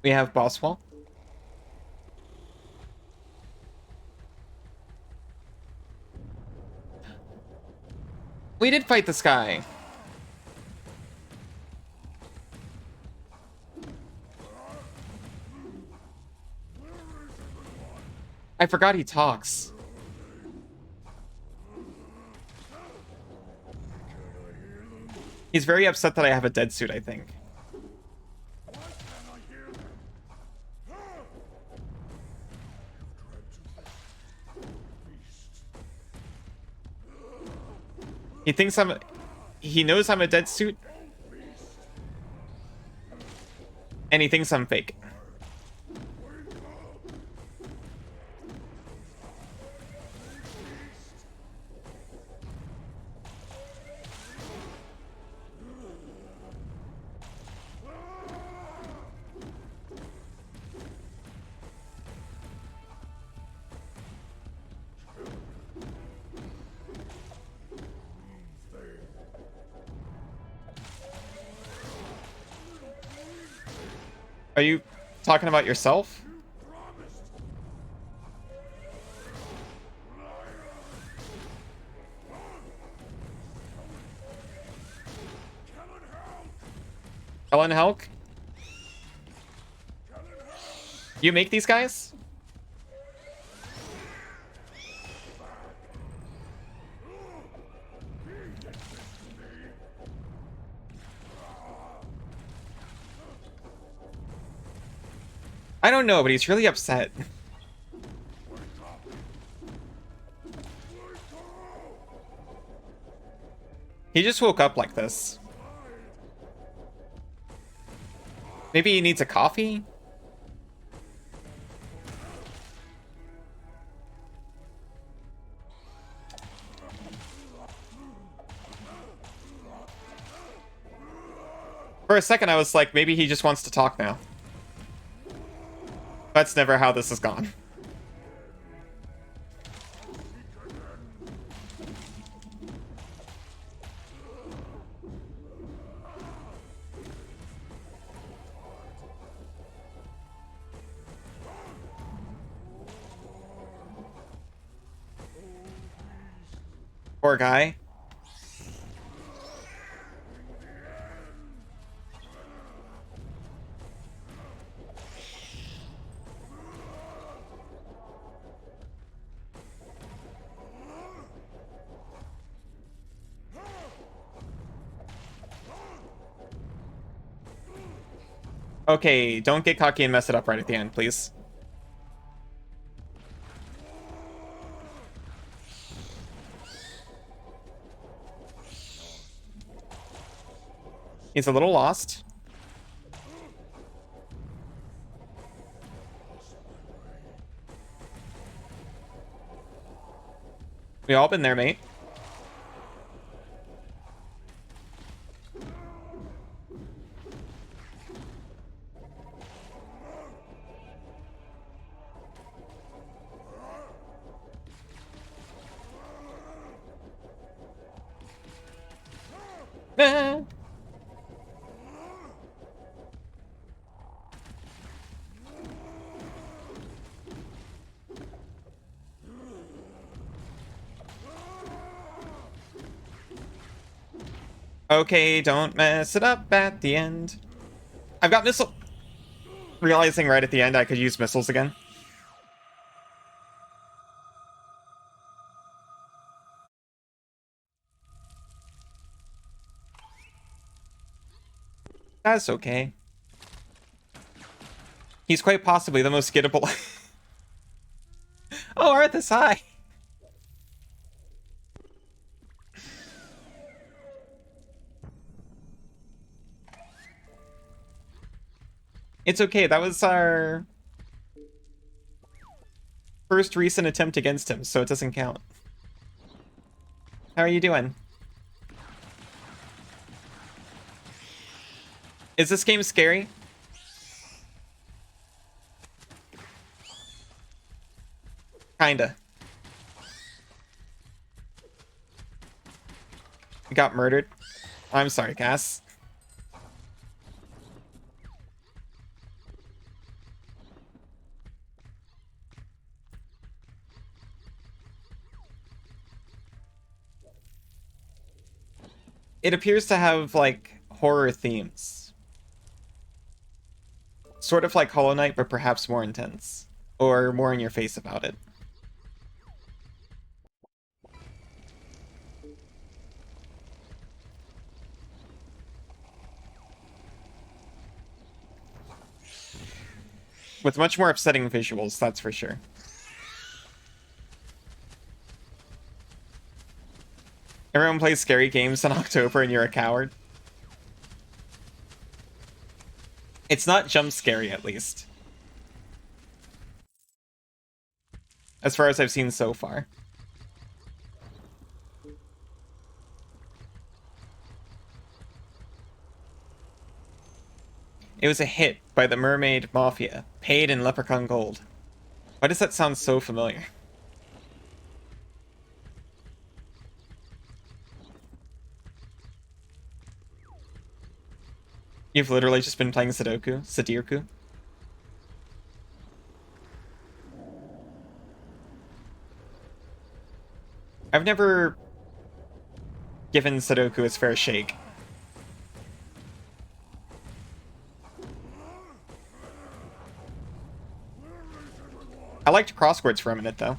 We have boss wall. We did fight this guy. I forgot he talks. He's very upset that I have a dead suit, I think. He thinks he knows I'm a dead suit. And he thinks I'm fake. Are you talking about yourself? Ellen Helk? You make these guys? I don't know, but he's really upset. He just woke up like this. Maybe he needs a coffee? For a second, I was like, maybe he just wants to talk now. That's never how this has gone. Poor guy. Okay, don't get cocky and mess it up right at the end, please. He's a little lost. We all been there, mate. Ah. Okay, don't mess it up at the end. I've got missile. Realizing right at the end I could use missiles again. That's okay. He's quite possibly the most gettable. Oh, Arthas, hi. It's okay, that was our first recent attempt against him, so it doesn't count. How are you doing? Is this game scary? Kinda. We got murdered. I'm sorry, Cass. It appears to have, like, horror themes. Sort of like Hollow Knight, but perhaps more intense. Or more in your face about it. With much more upsetting visuals, that's for sure. Everyone plays scary games in October and you're a coward. It's not jump scary, at least. As far as I've seen so far. It was a hit by the Mermaid Mafia, paid in Leprechaun Gold. Why does that sound so familiar? You've literally just been playing Sudoku? Sudoku? I've never given Sudoku its fair shake. I liked crosswords for a minute, though.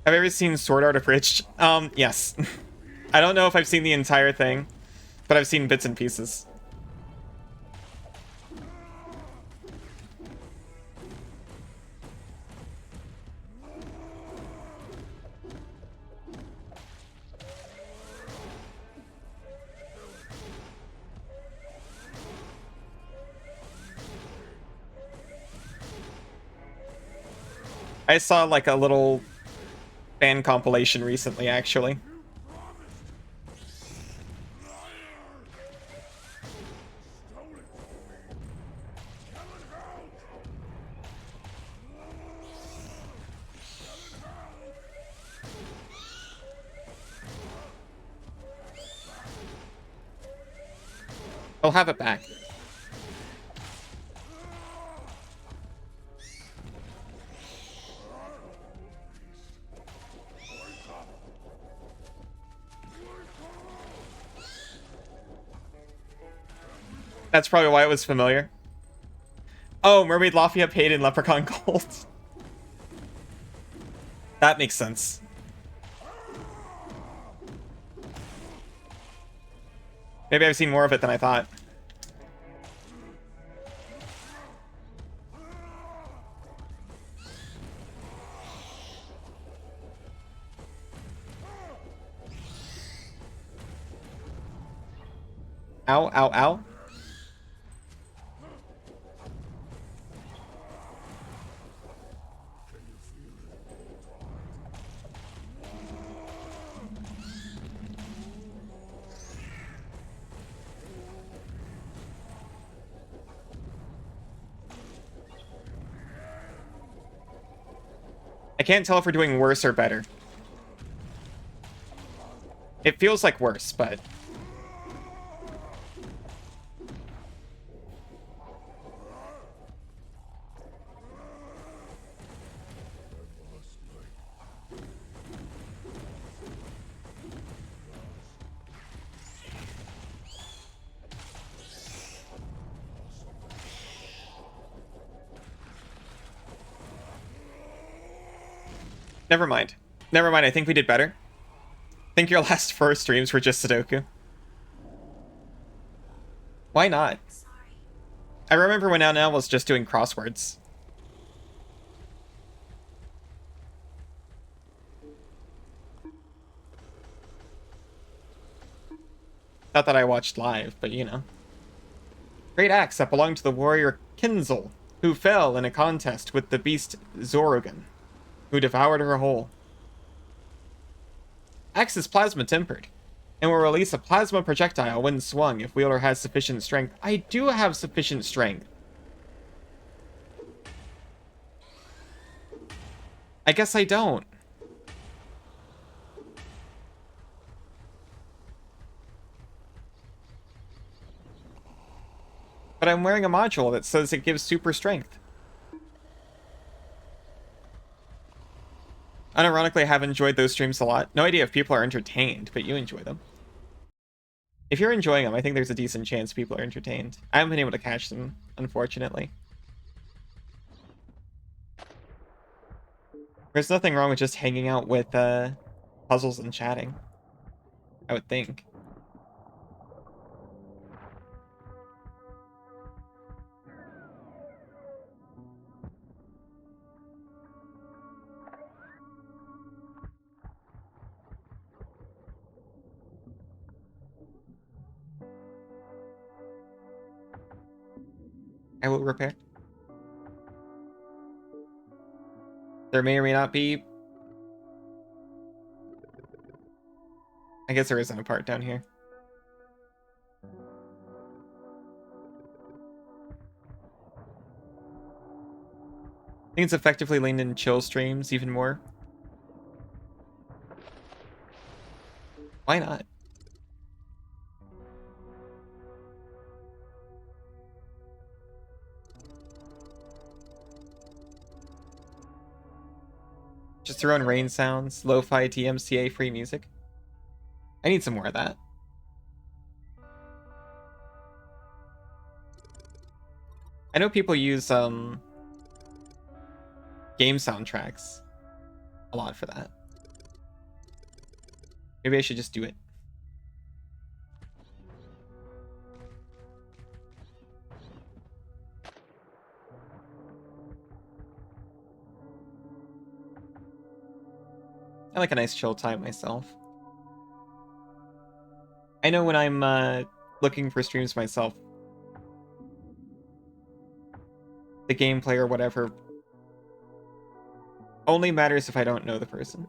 Have you ever seen Sword Art Abridged? Yes. I don't know if I've seen the entire thing, but I've seen bits and pieces. I saw like a little fan compilation recently, actually. I'll have it back. That's probably why it was familiar. Oh, Mermaid Lafayette paid in Leprechaun Gold. That makes sense. Maybe I've seen more of it than I thought. Ow, ow, ow. I can't tell if we're doing worse or better. It feels like worse, but... Never mind. Never mind, I think we did better. I think your last 4 streams were just Sudoku. Why not? Sorry. I remember when Nell was just doing crosswords. Not that I watched live, but you know. Great axe that belonged to the warrior Kinzel, who fell in a contest with the beast Zorogan, who devoured her whole. Axe is plasma tempered, and will release a plasma projectile when swung if wielder has sufficient strength. I do have sufficient strength. I guess I don't. But I'm wearing a module that says it gives super strength. Unironically, I have enjoyed those streams a lot. No idea if people are entertained, but you enjoy them. If you're enjoying them, I think there's a decent chance people are entertained. I haven't been able to catch them, unfortunately. There's nothing wrong with just hanging out with puzzles and chatting, I would think. I will repair. There may or may not be. I guess there isn't a part down here. I think it's effectively leaned in chill streams even more. Why not? Just throw in rain sounds, lo-fi DMCA free music. I need some more of that. I know people use game soundtracks a lot for that. Maybe I should just do it. I like a nice chill time myself. I know when I'm looking for streams myself, the gameplay or whatever only matters if I don't know the person.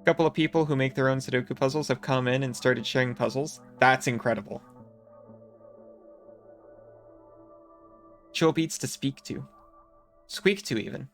A couple of people who make their own Sudoku puzzles have come in and started sharing puzzles. That's incredible. Chill beats to speak to. Squeak to, even.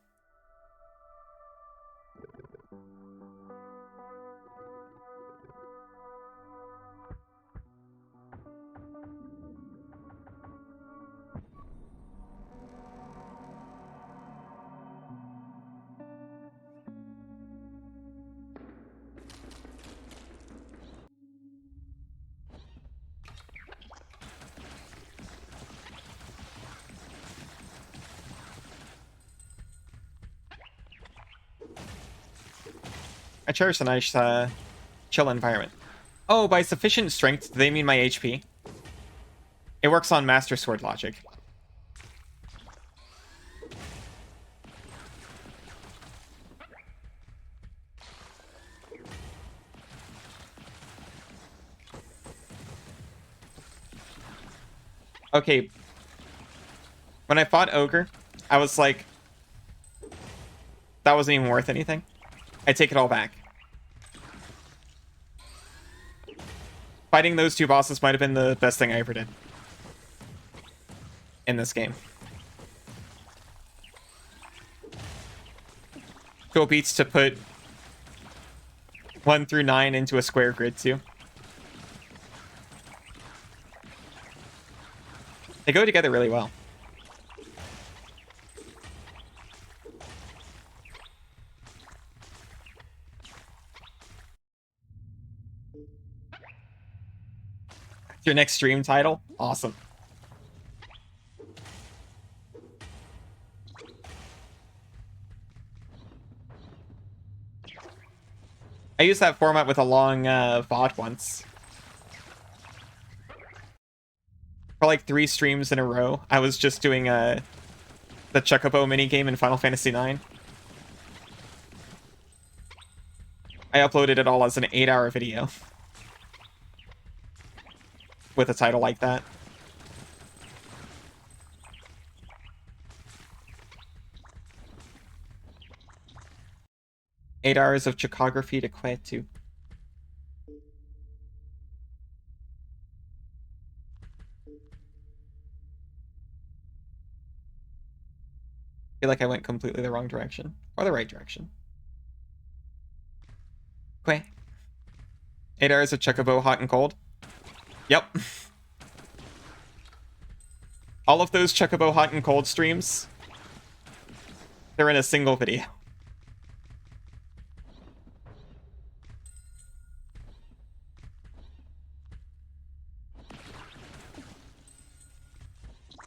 I cherish a nice, chill environment. Oh, by sufficient strength, do they mean my HP? It works on Master Sword logic. Okay. When I fought Ogre, I was like, that wasn't even worth anything. I take it all back. Fighting those two bosses might have been the best thing I ever did in this game. Cool beats to put 1 through 9 into a square grid too. They go together really well. Your next stream title? Awesome. I used that format with a long VOD once. For like 3 streams in a row, I was just doing the Chocobo minigame in Final Fantasy IX. I uploaded it all as an 8-hour video. With a title like that. Eight hours of chocography to quit to. I feel like I went completely the wrong direction. Or the right direction. Quay. 8 hours of Chocobo hot and cold. Yep. All of those Chocobo hot and cold streams, they're in a single video.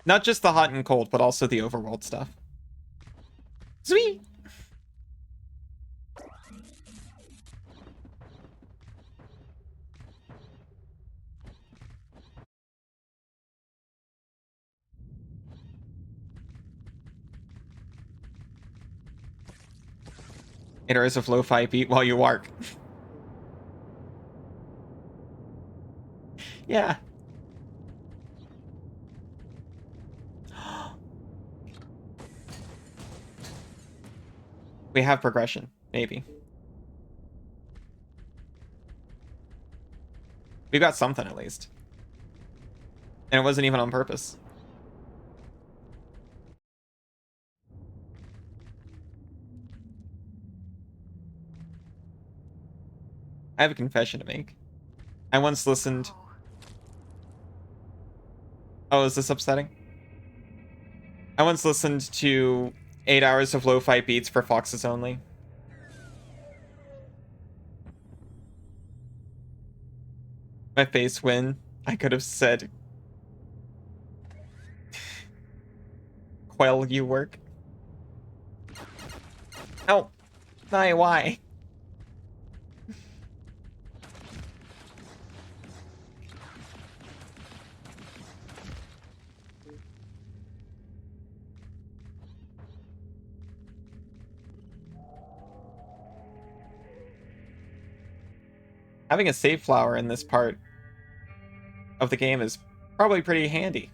Not just the hot and cold, but also the overworld stuff. Sweet! 8 hours of lo-fi beat while you work. Yeah. We have progression, maybe. We got something at least. And it wasn't even on purpose. I have a confession to make. I once listened... Oh, is this upsetting? I once listened to 8 hours of lo-fi beats for Foxes only. My face when I could have said... Quell you work. Oh, why? Having a save flower in this part of the game is probably pretty handy.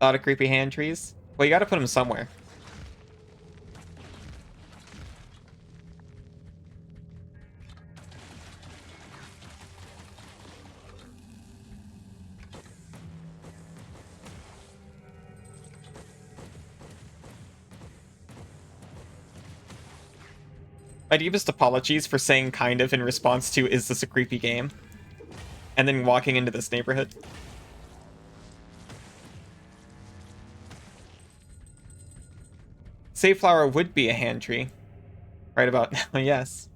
A lot of creepy hand trees. Well, you gotta put them somewhere. My deepest apologies for saying kind of in response to, is this a creepy game? And then walking into this neighborhood. Save flower would be a hand tree. Right about now, yes.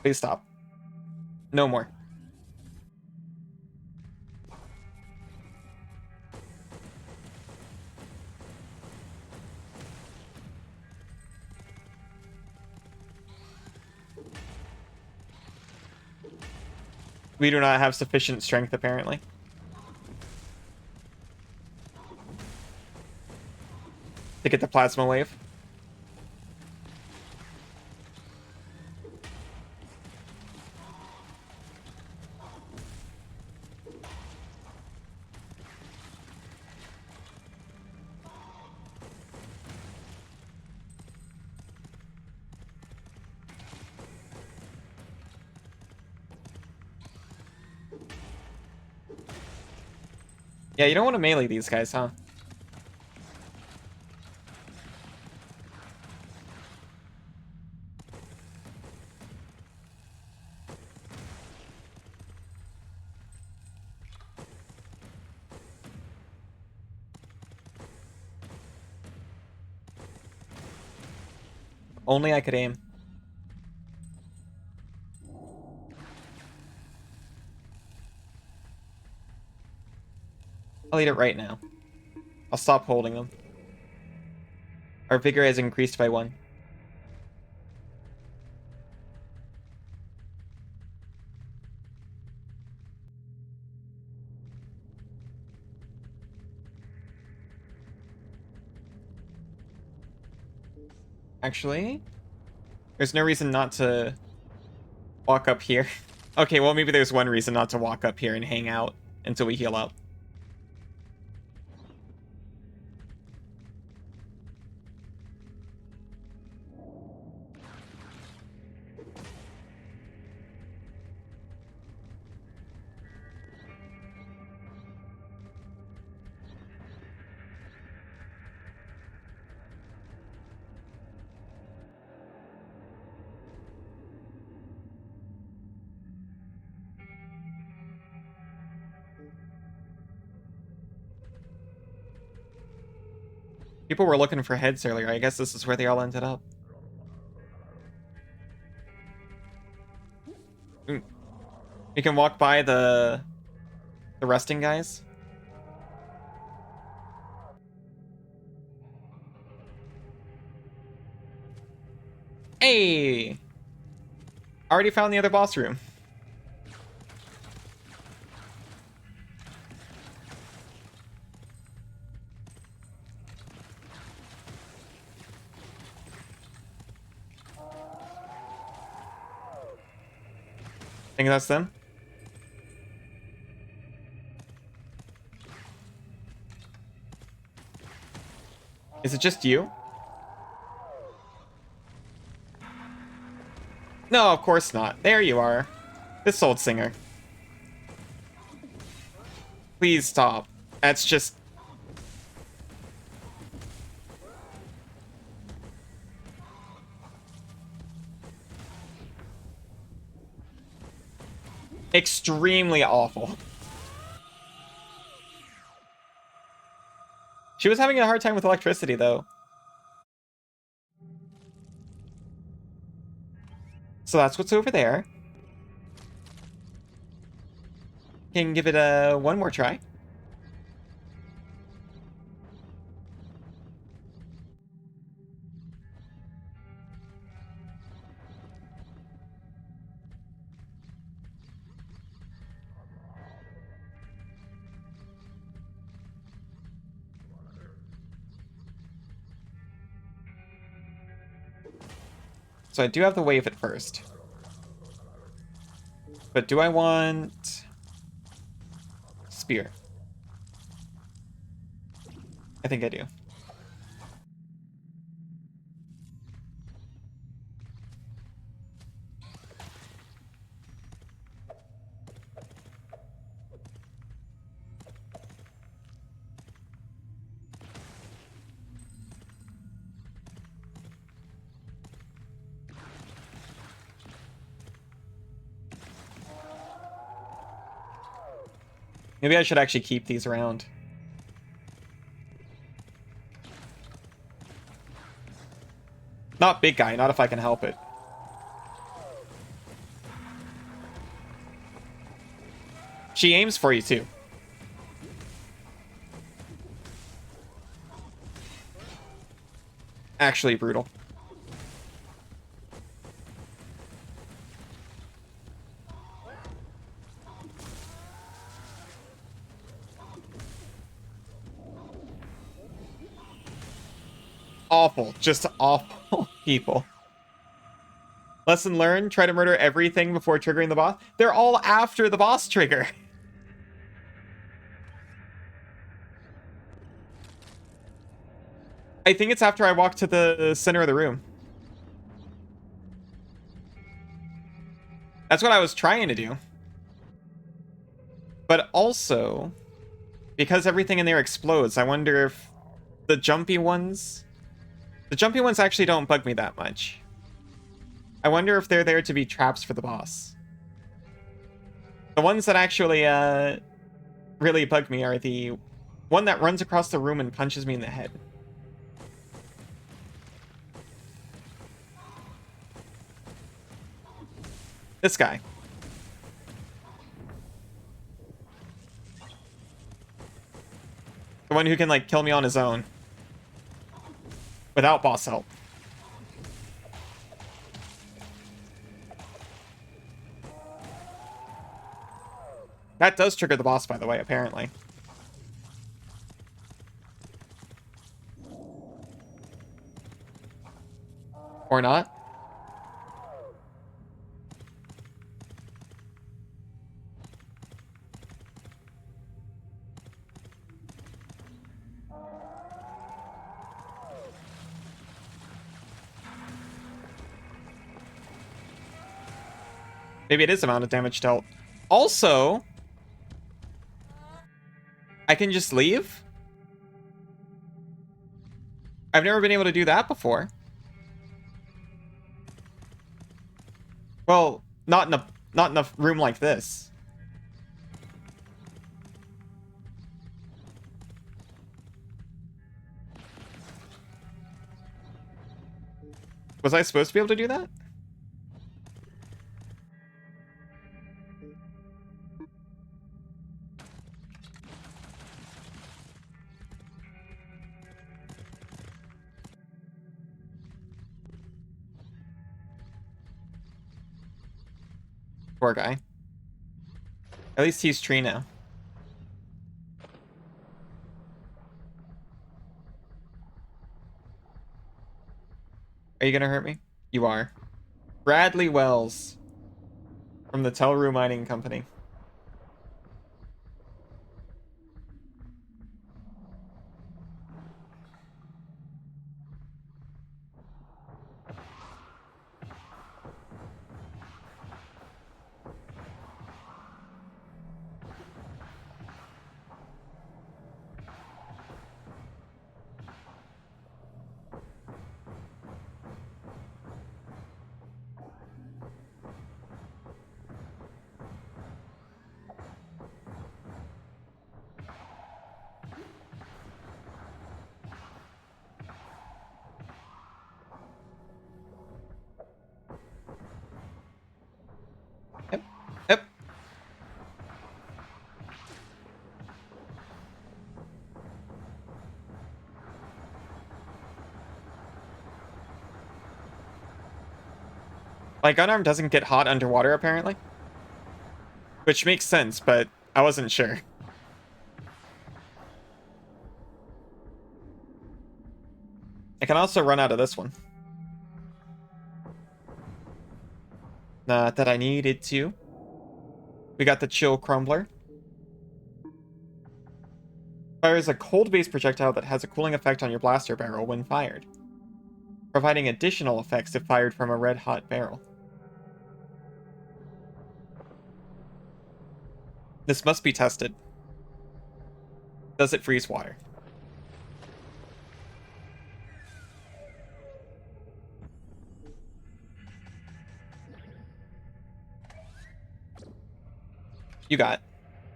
Please stop. No more. We do not have sufficient strength, apparently. To get the plasma wave. Yeah, you don't want to melee these guys, huh? Only I could aim. I'll eat it right now. I'll stop holding them. Our vigor has increased by 1. Actually, there's no reason not to walk up here. Okay, well, maybe there's one reason not to walk up here and hang out until we heal up. People were looking for heads earlier. I guess this is where they all ended up. We can walk by the resting guys. Hey! Already found the other boss room. Think that's them? Is it just you? No, of course not. There you are. This old singer. Please stop. That's just... extremely awful. She was having a hard time with electricity, though. So that's what's over there. Can give it a one more try. So I do have to wave it first. But do I want... spear? I think I do. Maybe I should actually keep these around. Not big guy, not if I can help it. She aims for you too. Actually brutal. Awful, just awful people. Lesson learned, try to murder everything before triggering the boss. They're all after the boss trigger. I think it's after I walk to the center of the room. That's what I was trying to do. But also, because everything in there explodes, I wonder if the jumpy ones... The jumpy ones actually don't bug me that much. I wonder if they're there to be traps for the boss. The ones that actually really bug me are the one that runs across the room and punches me in the head. This guy. The one who can, like, kill me on his own. Without boss help. That does trigger the boss, by the way, apparently. Or not. Maybe it is amount of damage dealt. Also, I can just leave? I've never been able to do that before. Well, not in a room like this. Was I supposed to be able to do that? Poor guy. At least he's tree now. Are you gonna hurt me? You are. Bradley Wells from the Telru Mining Company. Yep. Yep. My gun arm doesn't get hot underwater, apparently. Which makes sense, but I wasn't sure. I can also run out of this one. Not that I needed to. We got the Chill Crumbler. Fires a cold-based projectile that has a cooling effect on your blaster barrel when fired, providing additional effects if fired from a red-hot barrel. This must be tested. Does it freeze water? You got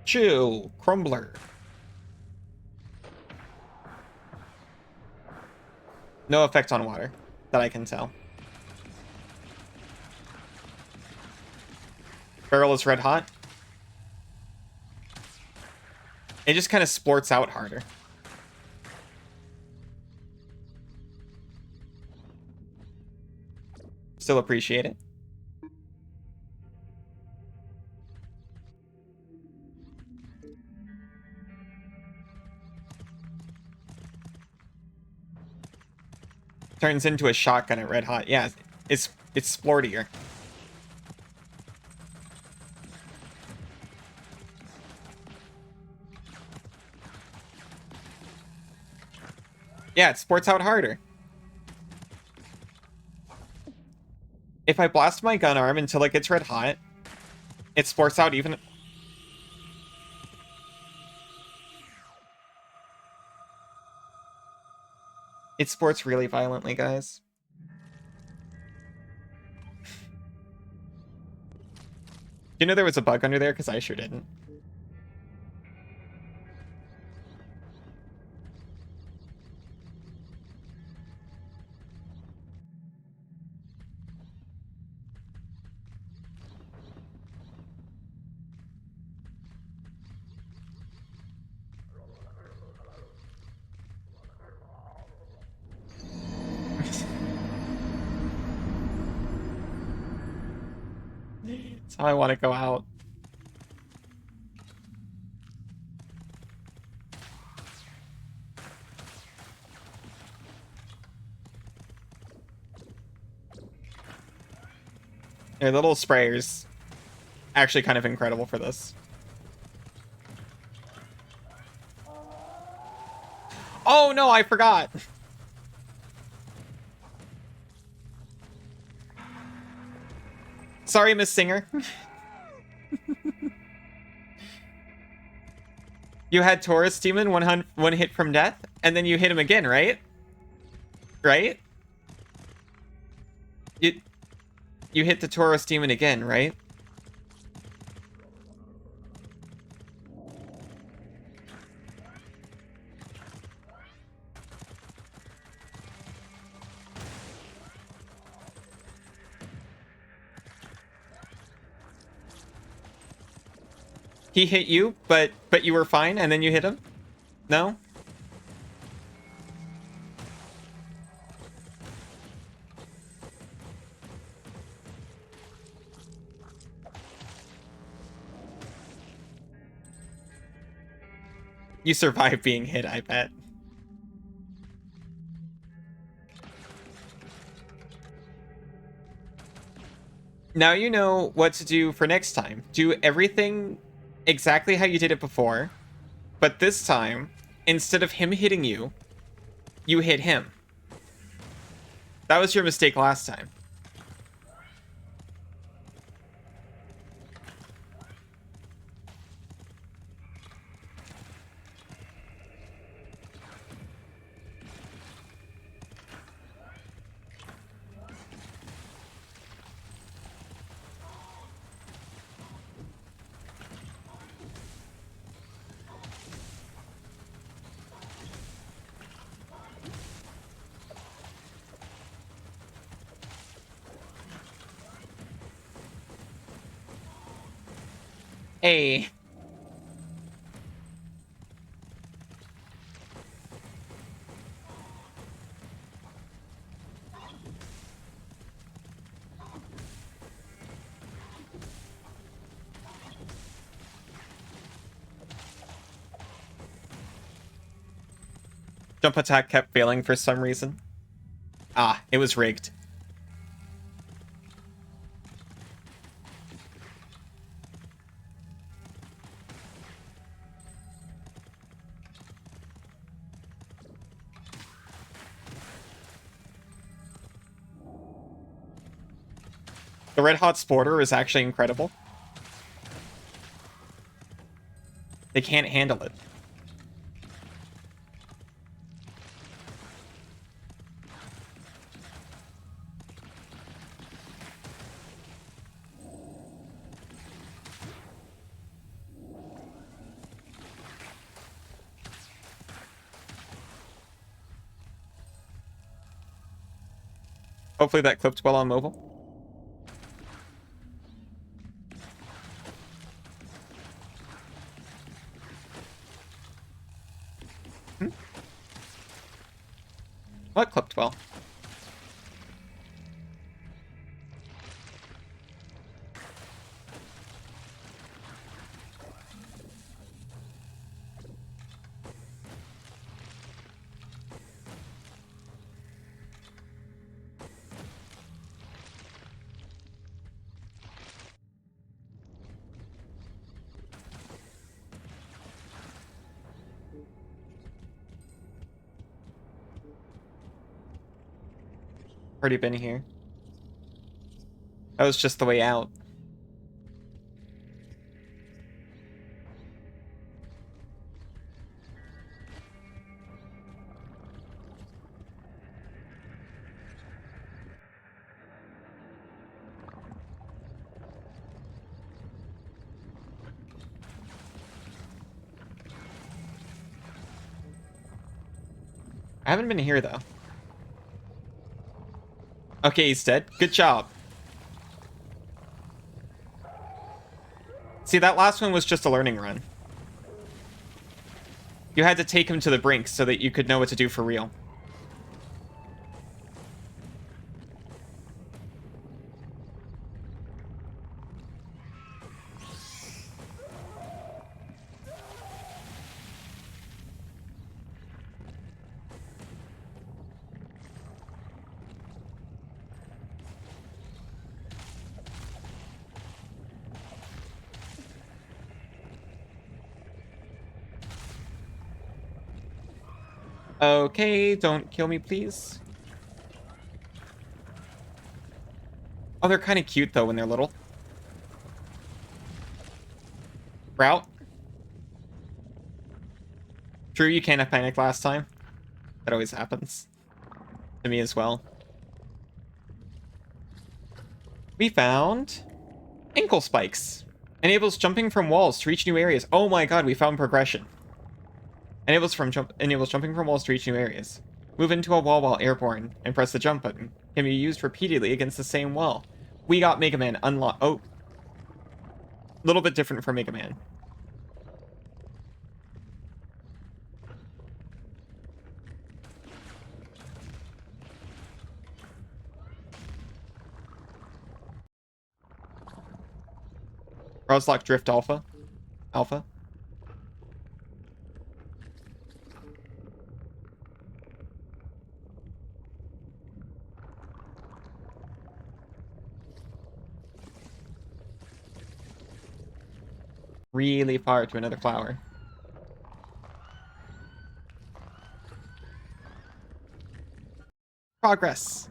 Chill Crumbler. No effect on water, that I can tell. Barrel is red hot. It just kind of splorts out harder. Still appreciate it. Turns into a shotgun at red hot. Yeah, it's splortier. Yeah, it sports out harder. If I blast my gun arm until it gets red hot, it sports out even... It sports really violently, guys. You know there was a bug under there? Because I sure didn't. That's how I want to go out. Yeah, the little sprayer's actually kind of incredible for this. Oh no, I forgot. Sorry, Miss Singer. You had Taurus Demon one hit from death, and then you hit him again, right? Right? You hit the Taurus Demon again, right? He hit you, but you were fine, and then you hit him? No? You survived being hit, I bet. Now you know what to do for next time. Do everything exactly how you did it before, but this time, instead of him hitting you, you hit him. That was your mistake last time. Hey. Jump attack kept failing for some reason. Ah, it was rigged. The Red Hot Sporter is actually incredible. They can't handle it. Hopefully that clipped well on mobile. Well, it clipped well. Already been here. That was just the way out. I haven't been here though. Okay, he's dead. Good job. See, that last one was just a learning run. You had to take him to the brink so that you could know what to do for real. Okay, don't kill me, please. Oh, they're kind of cute, though, when they're little. Route. True, you can't have panic last time. That always happens. To me as well. We found ankle spikes. Enables jumping from walls to reach new areas. Oh my god, we found progression. Enables jumping from walls to reach new areas. Move into a wall while airborne and press the jump button. Can be used repeatedly against the same wall. We got Mega Man unlocked. Oh. A little bit different from Mega Man. Roslock Drift Alpha. really far to another flower. Progress.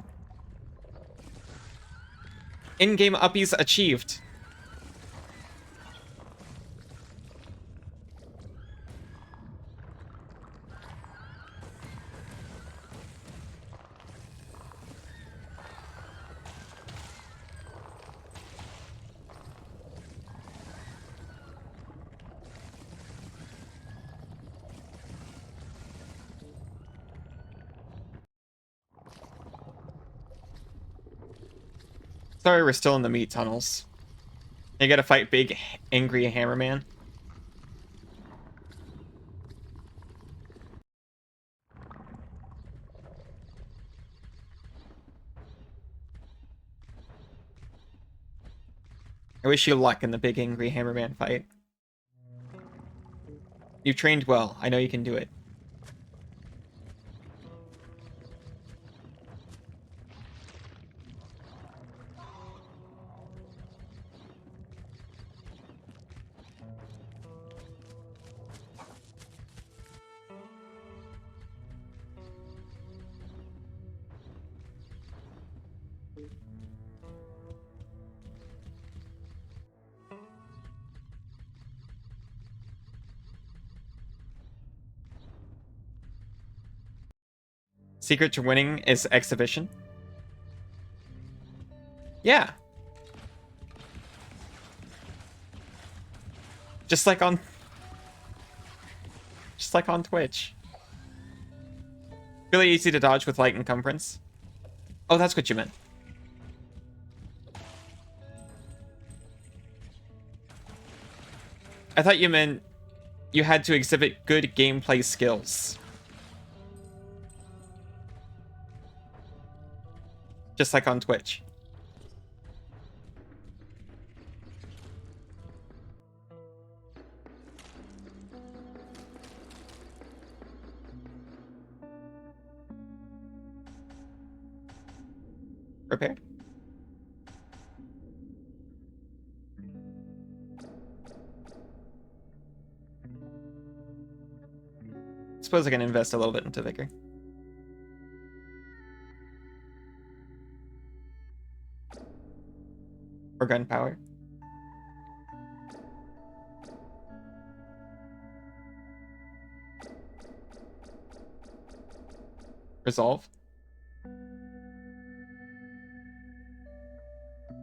In-game uppies achieved. Sorry, we're still in the meat tunnels. You gotta fight big, angry hammerman. I wish you luck in the big, angry hammerman fight. You trained well. I know you can do it. Secret to winning is exhibition. Yeah. Just like on Twitch. Really easy to dodge with light encumbrance. Oh, that's what you meant. I thought you meant you had to exhibit good gameplay skills. Just like on Twitch. Repair. Suppose I can invest a little bit into Vigor. Or gunpowder. Resolve.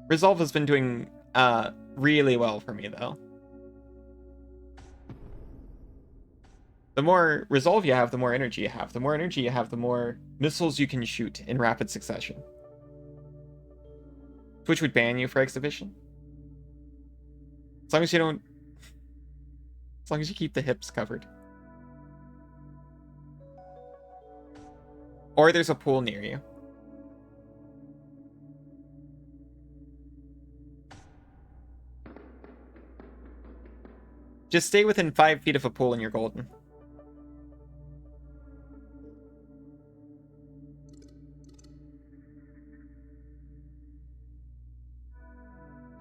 Resolve has been doing really well for me, though. The more resolve you have, the more energy you have. The more energy you have, the more missiles you can shoot in rapid succession. Twitch would ban you for exhibition. As long as you don't... As long as you keep the hips covered. Or there's a pool near you. Just stay within 5 feet of a pool and you're golden.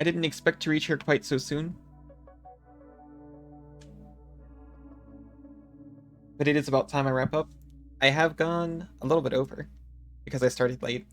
I didn't expect to reach here quite so soon. But it is about time I wrap up. I have gone a little bit over because I started late.